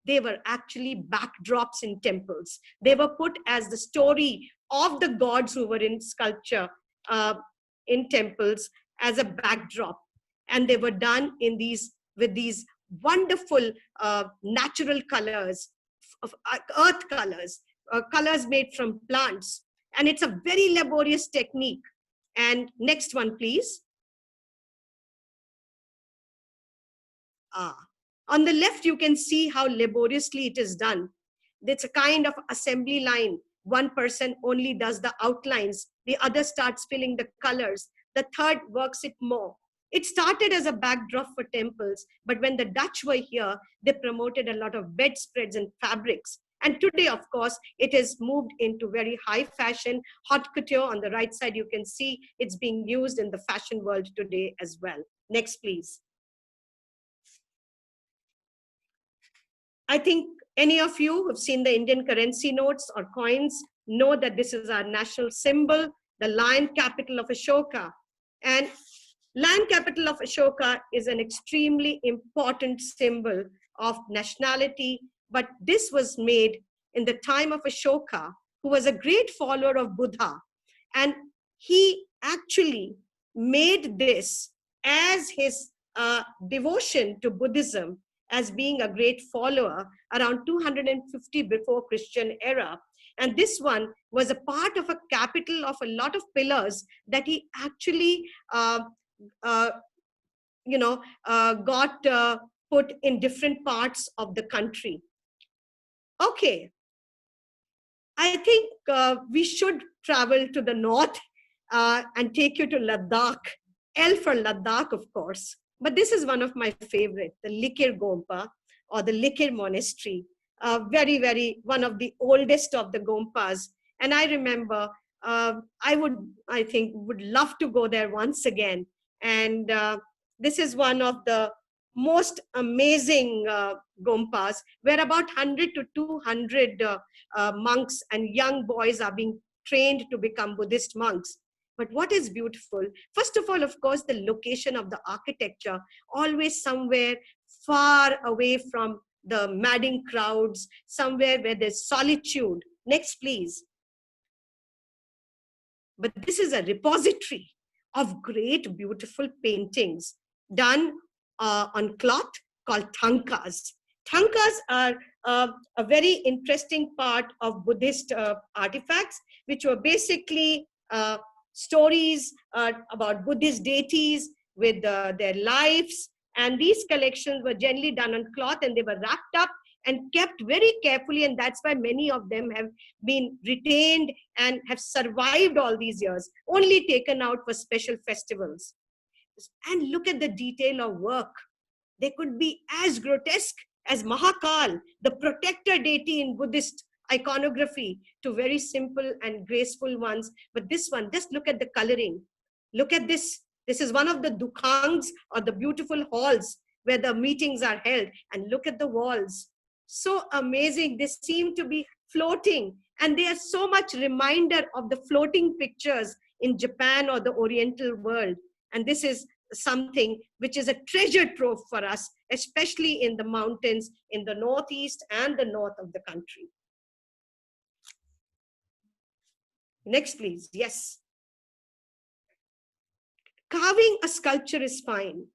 S2: They were actually backdrops in temples. They were put as the story of the gods who were in sculpture in temples as a backdrop. And they were done with these wonderful natural colors, of earth colors, colors made from plants. And it's a very laborious technique. And next one, please. On the left, you can see how laboriously it is done. It's a kind of assembly line. One person only does the outlines. The other starts filling the colors. The third works it more. It started as a backdrop for temples, but when the Dutch were here, they promoted a lot of bedspreads and fabrics. And today, of course, it is moved into very high fashion, haute couture. On the right side, you can see it's being used in the fashion world today as well. Next, please. I think any of you who have seen the Indian currency notes or coins know that this is our national symbol, the lion capital of Ashoka. And lion capital of Ashoka is an extremely important symbol of nationality, but this was made in the time of Ashoka, who was a great follower of Buddha. And he actually made this as his devotion to Buddhism, as being a great follower around 250 before Christian era. And this one was a part of a capital of a lot of pillars that he actually got put in different parts of the country. Okay, I think we should travel to the north and take you to Ladakh. L for Ladakh, of course. But this is one of my favorite, the Likir Gompa or the Likir Monastery. Very, very, one of the oldest of the Gompas. And I remember, I would love to go there once again. And this is one of the most amazing Gompas, where about 100 to 200 monks and young boys are being trained to become Buddhist monks. But what is beautiful, first of all, of course, the location of the architecture, always somewhere far away from the madding crowds, somewhere where there's solitude. Next, please. But this is a repository of great, beautiful paintings done on cloth called thankas. Thankas are a very interesting part of Buddhist artifacts, which were basically stories about Buddhist deities with their lives. And these collections were generally done on cloth, and they were wrapped up and kept very carefully. And that's why many of them have been retained and have survived all these years, only taken out for special festivals. And look at the detail of work. They could be as grotesque as Mahakal, the protector deity in Buddhist iconography to very simple and graceful ones. But this one, just look at the coloring. Look at this. This is one of the dukhangs, or the beautiful halls where the meetings are held. And look at the walls. So amazing. They seem to be floating. And they are so much reminder of the floating pictures in Japan or the Oriental world. And this is something which is a treasure trove for us, especially in the mountains in the northeast and the north of the country. Next, please. Yes. Carving a sculpture is fine.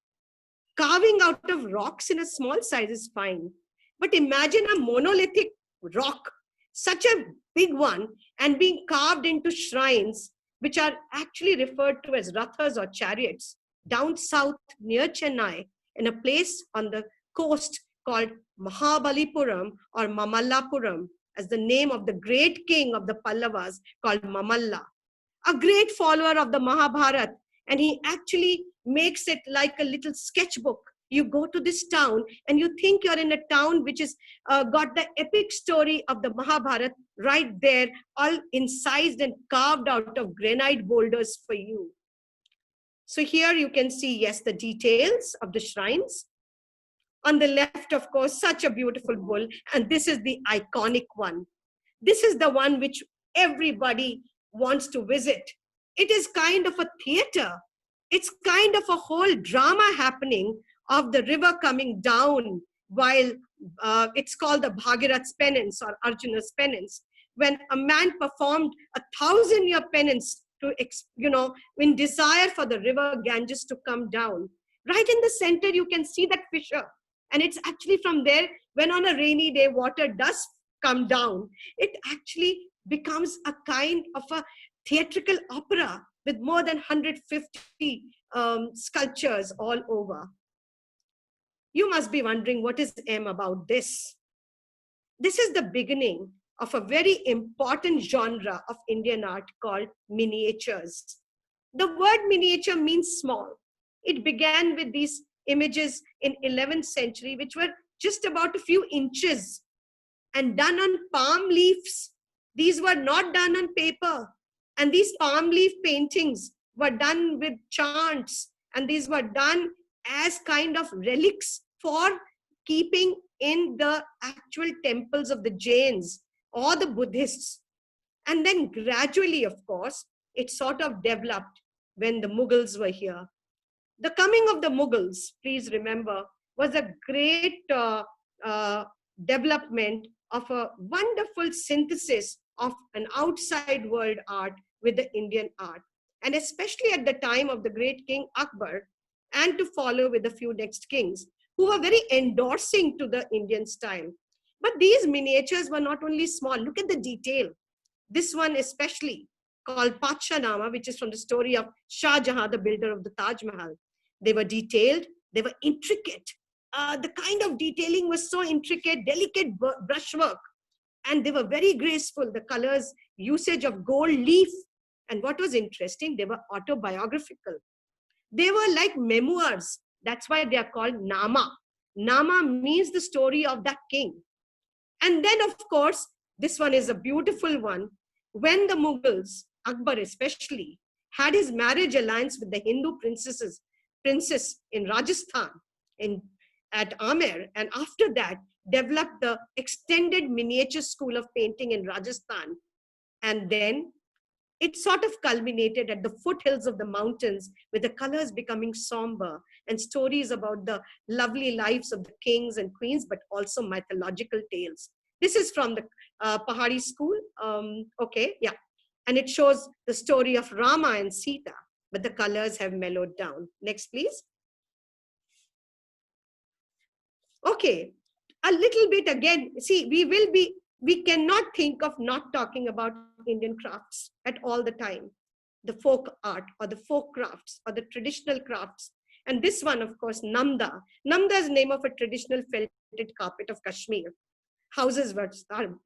S2: Carving out of rocks in a small size is fine. But imagine a monolithic rock, such a big one, and being carved into shrines, which are actually referred to as rathas or chariots, down south near Chennai, in a place on the coast called Mahabalipuram or Mamallapuram, as the name of the great king of the Pallavas called Mamalla, a great follower of the Mahabharata. And he actually makes it like a little sketchbook. You go to this town and you think you're in a town which is got the epic story of the Mahabharata right there, all incised and carved out of granite boulders for you. So here you can see, yes, the details of the shrines. On the left, of course, such a beautiful bull. And this is the iconic one. This is the one which everybody wants to visit. It is kind of a theater. It's kind of a whole drama happening of the river coming down, while it's called the Bhagirath's penance or Arjuna's penance, when a man performed 1,000-year penance to, in desire for the river Ganges to come down. Right in the center, you can see that fissure. And it's actually from there, when on a rainy day, water does come down, it actually becomes a kind of a theatrical opera with more than 150 sculptures all over. You must be wondering, what is M about this? This is the beginning of a very important genre of Indian art called miniatures. The word miniature means small. It began with these images in 11th century, which were just about a few inches and done on palm leaves. These were not done on paper. And these palm leaf paintings were done with chants, and these were done as kind of relics for keeping in the actual temples of the Jains or the Buddhists. And then gradually, of course, it sort of developed when the Mughals were here. The coming of the Mughals, please remember, was a great development of a wonderful synthesis of an outside world art with the Indian art. And especially at the time of the great King Akbar, and to follow with a few next kings, who were very endorsing to the Indian style. But these miniatures were not only small. Look at the detail. This one especially, called Patshanama, which is from the story of Shah Jahan, the builder of the Taj Mahal. They were detailed, they were intricate. The kind of detailing was so intricate, delicate brushwork, and they were very graceful. The colors, usage of gold leaf. And what was interesting, they were autobiographical. They were like memoirs. That's why they are called Nama. Nama means the story of that king. And then, of course, this one is a beautiful one. When the Mughals, Akbar especially, had his marriage alliance with the Hindu princess in Rajasthan, at Amer, and after that, developed the extended miniature school of painting in Rajasthan. And then it sort of culminated at the foothills of the mountains, with the colors becoming somber and stories about the lovely lives of the kings and queens, but also mythological tales. This is from the Pahari school. Okay, yeah. And it shows the story of Rama and Sita, but the colors have mellowed down. Next, please. Okay, a little bit again. See, we cannot think of not talking about Indian crafts at all the time. The folk art or the folk crafts or the traditional crafts. And this one, of course, Namda. Namda is the name of a traditional felted carpet of Kashmir. Houses were,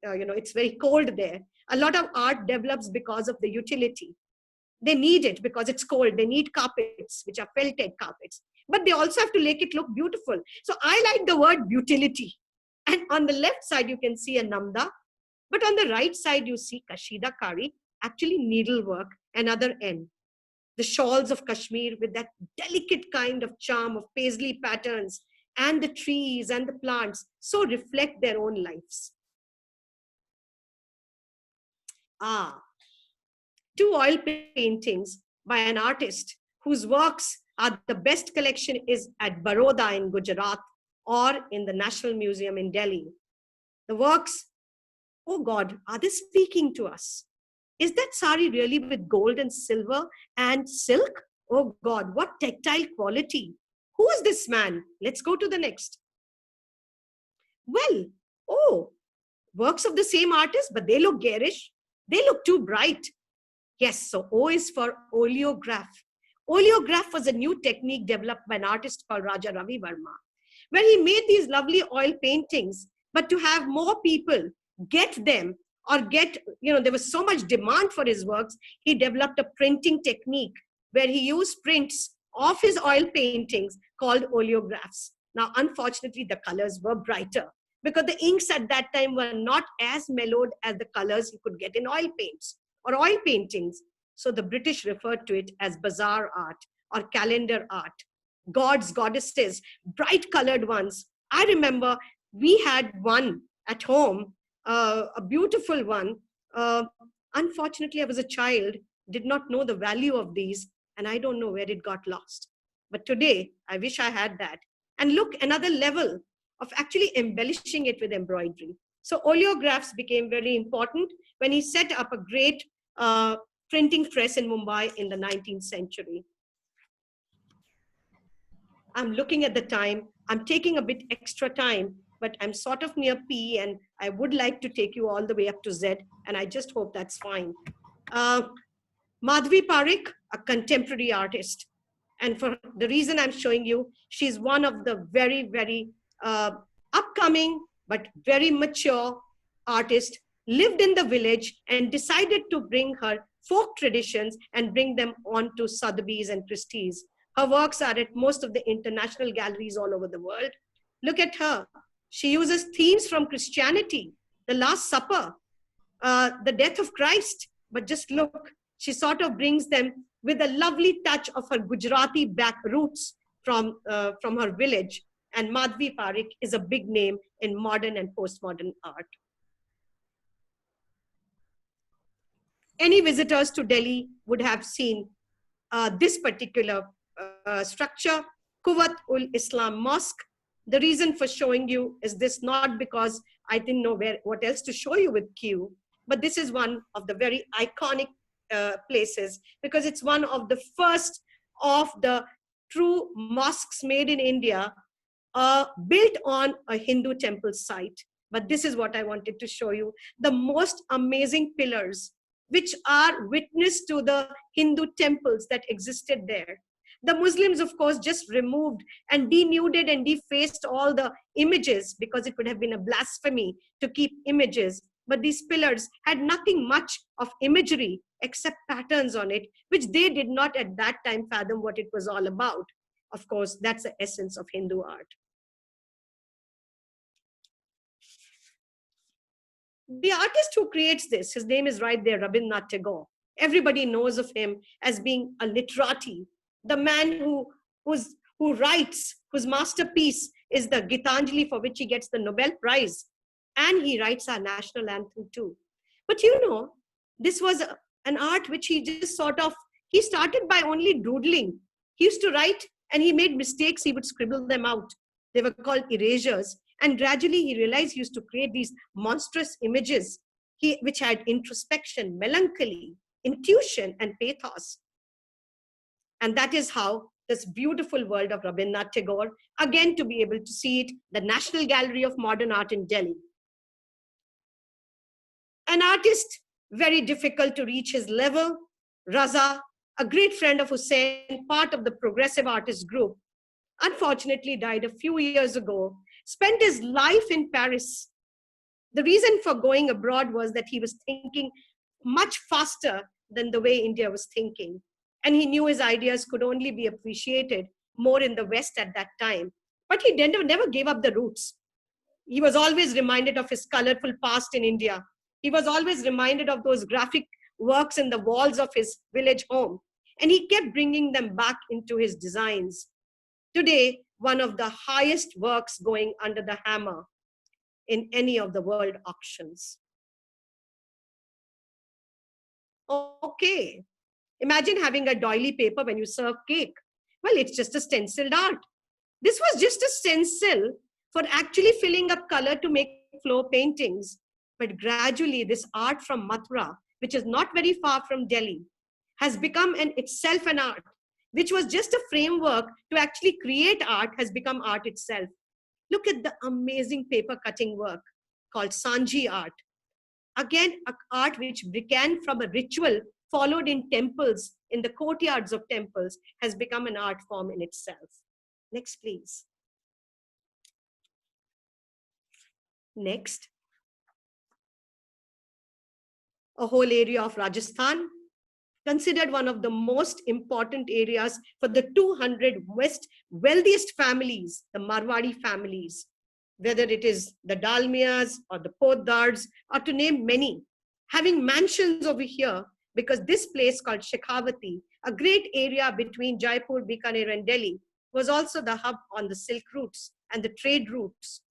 S2: it's very cold there. A lot of art develops because of the utility. They need it because it's cold. They need carpets, which are felted carpets. But they also have to make it look beautiful. So I like the word utility. And on the left side, you can see a Namda. But on the right side, you see Kashida Kari, actually needlework, another end. The shawls of Kashmir with that delicate kind of charm of paisley patterns, and the trees and the plants so reflect their own lives. Two oil paintings by an artist whose works are the best collection is at Baroda in Gujarat or in the National Museum in Delhi. The works, oh God, are they speaking to us? Is that sari really with gold and silver and silk? Oh God, what tactile quality. Who is this man? Let's go to the next. Well, oh, works of the same artist, but they look garish. They look too bright. Yes, so O is for oleograph. Oleograph was a new technique developed by an artist called Raja Ravi Verma, where he made these lovely oil paintings, but to have more people get them or get, there was so much demand for his works, he developed a printing technique where he used prints of his oil paintings called oleographs. Now, unfortunately, the colors were brighter because the inks at that time were not as mellowed as the colors you could get in oil paints or oil paintings. So the British referred to it as bazaar art or calendar art. Gods, goddesses, bright colored ones. I remember we had one at home, a beautiful one. Unfortunately, I was a child, did not know the value of these, and I don't know where it got lost. But today, I wish I had that. And look, another level of actually embellishing it with embroidery. So oleographs became very important when he set up a great printing press in Mumbai in the 19th century. I'm looking at the time. I'm taking a bit extra time, but I'm sort of near P, and I would like to take you all the way up to Z, and I just hope that's fine. Madhvi Parikh, a contemporary artist. And for the reason I'm showing you, she's one of the very, very upcoming, but very mature artists, lived in the village and decided to bring her folk traditions and bring them onto Sotheby's and Christie's. Her works are at most of the international galleries all over the world. Look at her. She uses themes from Christianity, the Last Supper, the death of Christ. But just look, she sort of brings them with a lovely touch of her Gujarati back roots from her village. And Madhvi Parikh is a big name in modern and postmodern art. Any visitors to Delhi would have seen this particular structure, Coatl Mosque. The reason for showing you is this, not because I didn't know what else to show you with Q, but this is one of the very iconic places because it's one of the first of the true mosques made in India, built on a Hindu temple site. But this is what I wanted to show you. The most amazing pillars, which are witness to the Hindu temples that existed there. The Muslims, of course, just removed and denuded and defaced all the images because it would have been a blasphemy to keep images. But these pillars had nothing much of imagery except patterns on it, which they did not at that time fathom what it was all about. Of course, that's the essence of Hindu art. The artist who creates this, his name is right there, Rabindranath Tagore. Everybody knows of him as being a literati, the man who writes, whose masterpiece is the Gitanjali, for which he gets the Nobel Prize. And he writes our national anthem too. But this was an art which he just he started by only doodling. He used to write and he made mistakes, he would scribble them out. They were called erasures. And gradually he realized he used to create these monstrous images, which had introspection, melancholy, intuition, and pathos. And that is how this beautiful world of Rabindranath Tagore, again to be able to see it, the National Gallery of Modern Art in Delhi. An artist, very difficult to reach his level, Raza, a great friend of Hussain, part of the progressive artist group, unfortunately died a few years ago, spent his life in Paris. The reason for going abroad was that he was thinking much faster than the way India was thinking. And he knew his ideas could only be appreciated more in the West at that time. But he never gave up the roots. He was always reminded of his colorful past in India. He was always reminded of those graphic works in the walls of his village home, and he kept bringing them back into his designs. Today, one of the highest works going under the hammer in any of the world auctions. Okay, imagine having a doily paper when you serve cake. Well, it's just a stenciled art. This was just a stencil for actually filling up color to make floor paintings. But gradually, this art from Mathura, which is not very far from Delhi, has become itself an art, which was just a framework to actually create art, has become art itself. Look at the amazing paper cutting work called Sanji Art. Again, an art which began from a ritual followed in temples, in the courtyards of temples, has become an art form in itself. Next, please. Next. A whole area of Rajasthan, considered one of the most important areas for the 200 wealthiest families, the Marwadi families, whether it is the Dalmias or the Boggarts, or to name many, having mansions over here, because this place called Shekhawati, a great area between Jaipur, Bikaner and Delhi, was also the hub on the silk routes and the trade routes.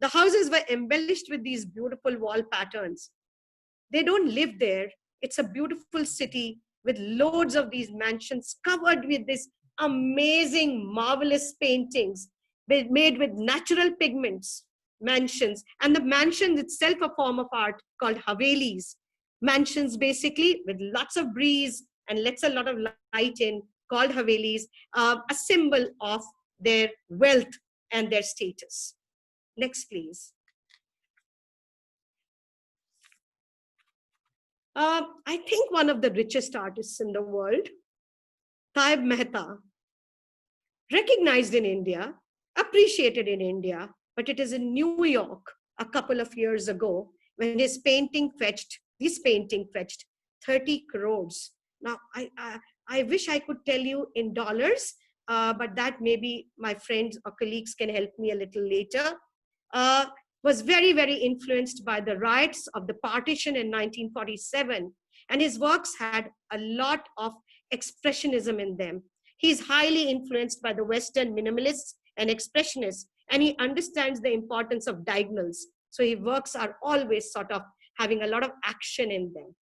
S2: The houses were embellished with these beautiful wall patterns. They don't live there. It's a beautiful city with loads of these mansions covered with these amazing, marvelous paintings made with natural pigments, mansions. And the mansion itself, a form of art called Havelis. Mansions basically with lots of breeze and lets a lot of light in, called Havelis, a symbol of their wealth and their status. Next, please. I think one of the richest artists in the world, Taib Mehta, recognized in India, appreciated in India, but it is in New York a couple of years ago when this painting fetched 30 crores. Now, I wish I could tell you in dollars, but that maybe my friends or colleagues can help me a little later. Was very, very influenced by the riots of the partition in 1947. And his works had a lot of expressionism in them. He's highly influenced by the Western minimalists and expressionists, and he understands the importance of diagonals. So his works are always sort of having a lot of action in them.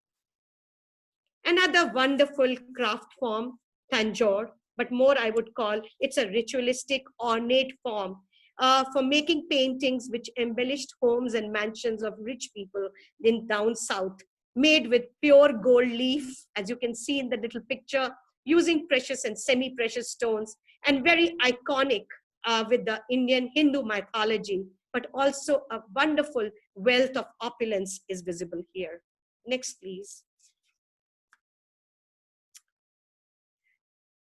S2: Another wonderful craft form, Tanjore, but more I would call it's a ritualistic, ornate form for making paintings which embellished homes and mansions of rich people in down south, made with pure gold leaf, as you can see in the little picture, using precious and semi-precious stones, and very iconic with the Indian Hindu mythology, but also a wonderful wealth of opulence is visible here. Next, please.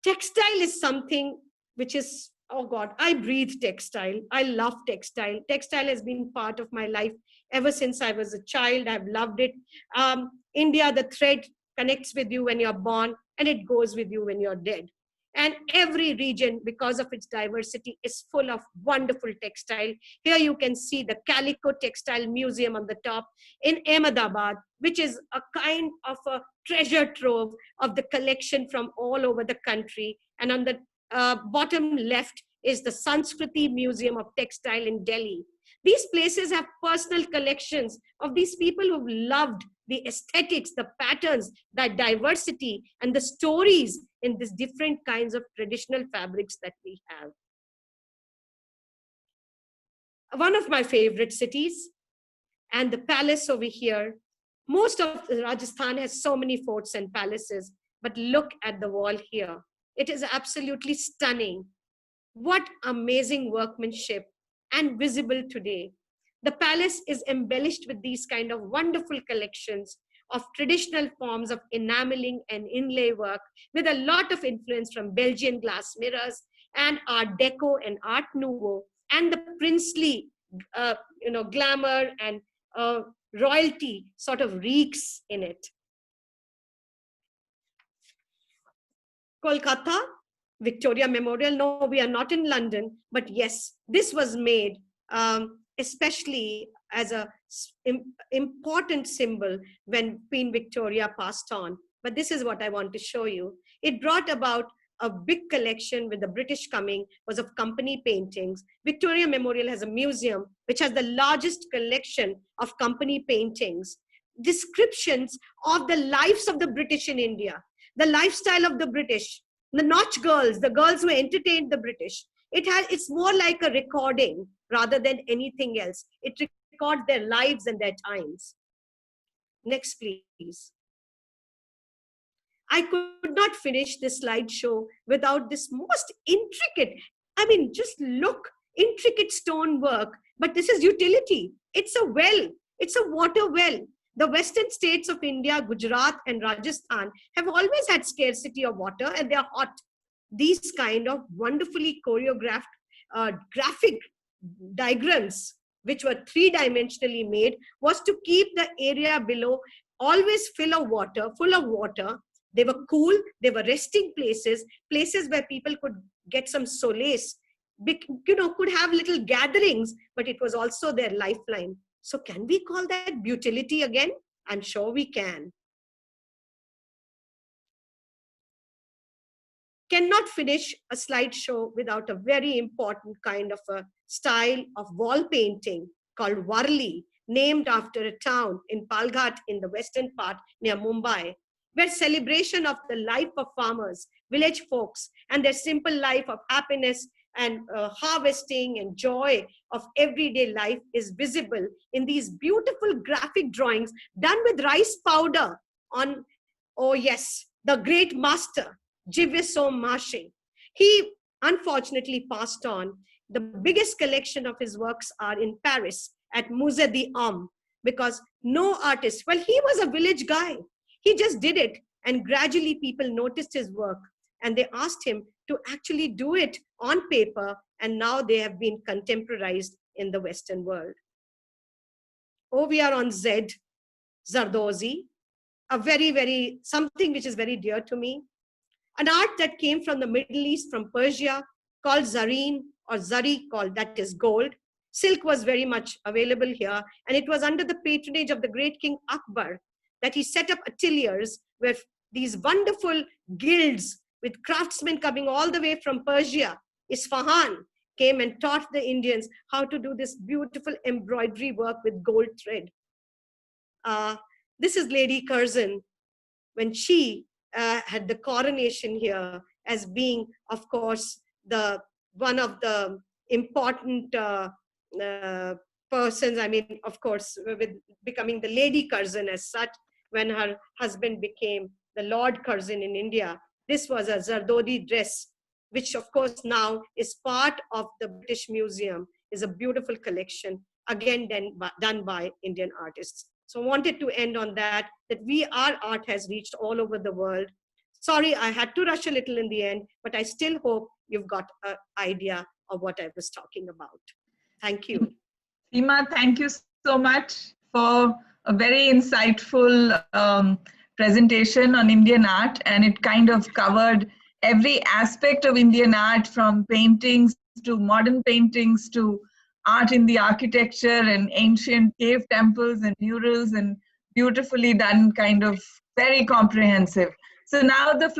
S2: Textile is something which is, oh God, I breathe textile. I love textile. Textile has been part of my life ever since I was a child. I've loved it. India, the thread connects with you when you're born and it goes with you when you're dead. And every region, because of its diversity, is full of wonderful textile. Here you can see the Calico Textile Museum on the top in Ahmedabad, which is a kind of a treasure trove of the collection from all over the country. And on the bottom left is the Sanskriti Museum of Textile in Delhi. These places have personal collections of these people who've loved the aesthetics, the patterns, the diversity, and the stories in these different kinds of traditional fabrics that we have. One of my favorite cities, and the palace over here. Most of Rajasthan has so many forts and palaces, but look at the wall here. It is absolutely stunning. What amazing workmanship, and visible today. The palace is embellished with these kind of wonderful collections of traditional forms of enameling and inlay work with a lot of influence from Belgian glass mirrors and Art Deco and Art Nouveau, and the princely glamour and royalty sort of reeks in it. Kolkata, Victoria Memorial. No, we are not in London, but yes, this was made especially as a important symbol when Queen Victoria passed on. But this is what I want to show you. It brought about a big collection with the British coming was of company paintings. Victoria Memorial has a museum which has the largest collection of company paintings, descriptions of the lives of the British in India, the lifestyle of the British, the Notch girls, the girls who entertained the British. It's more like a recording rather than anything else. It records their lives and their times. Next, please. I could not finish this slideshow without this most intricate, just look, intricate stonework, but this is utility. It's a well, it's a water well. The western states of India, Gujarat and Rajasthan have always had scarcity of water and they're hot. These kind of wonderfully choreographed graphic diagrams, which were three-dimensionally made, was to keep the area below always full of water. They were cool, they were resting places where people could get some solace, could have little gatherings, but it was also their lifeline. So can we call that utility again? I'm sure we can. Cannot finish a slideshow without a very important kind of a style of wall painting called Varli, named after a town in Palghat in the western part near Mumbai, where celebration of the life of farmers, village folks, and their simple life of happiness and harvesting and joy of everyday life is visible in these beautiful graphic drawings done with rice powder on, oh yes, the great master, Jiveso Mache. He unfortunately passed on. The biggest collection of his works are in Paris at Musée d'Homme, because no artist, well, he was a village guy. He just did it, and gradually people noticed his work and they asked him to actually do it on paper, and now they have been contemporized in the Western world. Oh, we are on Z, Zardozi, something which is very dear to me. An art that came from the Middle East, from Persia, called zareen or zari, called that is gold. Silk was very much available here, and it was under the patronage of the great King Akbar that he set up ateliers where these wonderful guilds with craftsmen coming all the way from Persia, Isfahan, came and taught the Indians how to do this beautiful embroidery work with gold thread. This is Lady Curzon when she had the coronation here as being, of course, one of the important persons, of course, with becoming the Lady Curzon as such, when her husband became the Lord Curzon in India. This was a Zardodi dress, which of course now is part of the British Museum, is a beautiful collection, again done by Indian artists. So I wanted to end on that our art has reached all over the world. Sorry, I had to rush a little in the end, but I still hope you've got an idea of what I was talking about. Thank you.
S1: Seema, thank you so much for a very insightful presentation on Indian art, and it kind of covered every aspect of Indian art, from paintings to modern paintings to art in the architecture and ancient cave temples and murals, and beautifully done, kind of very comprehensive. So now the floor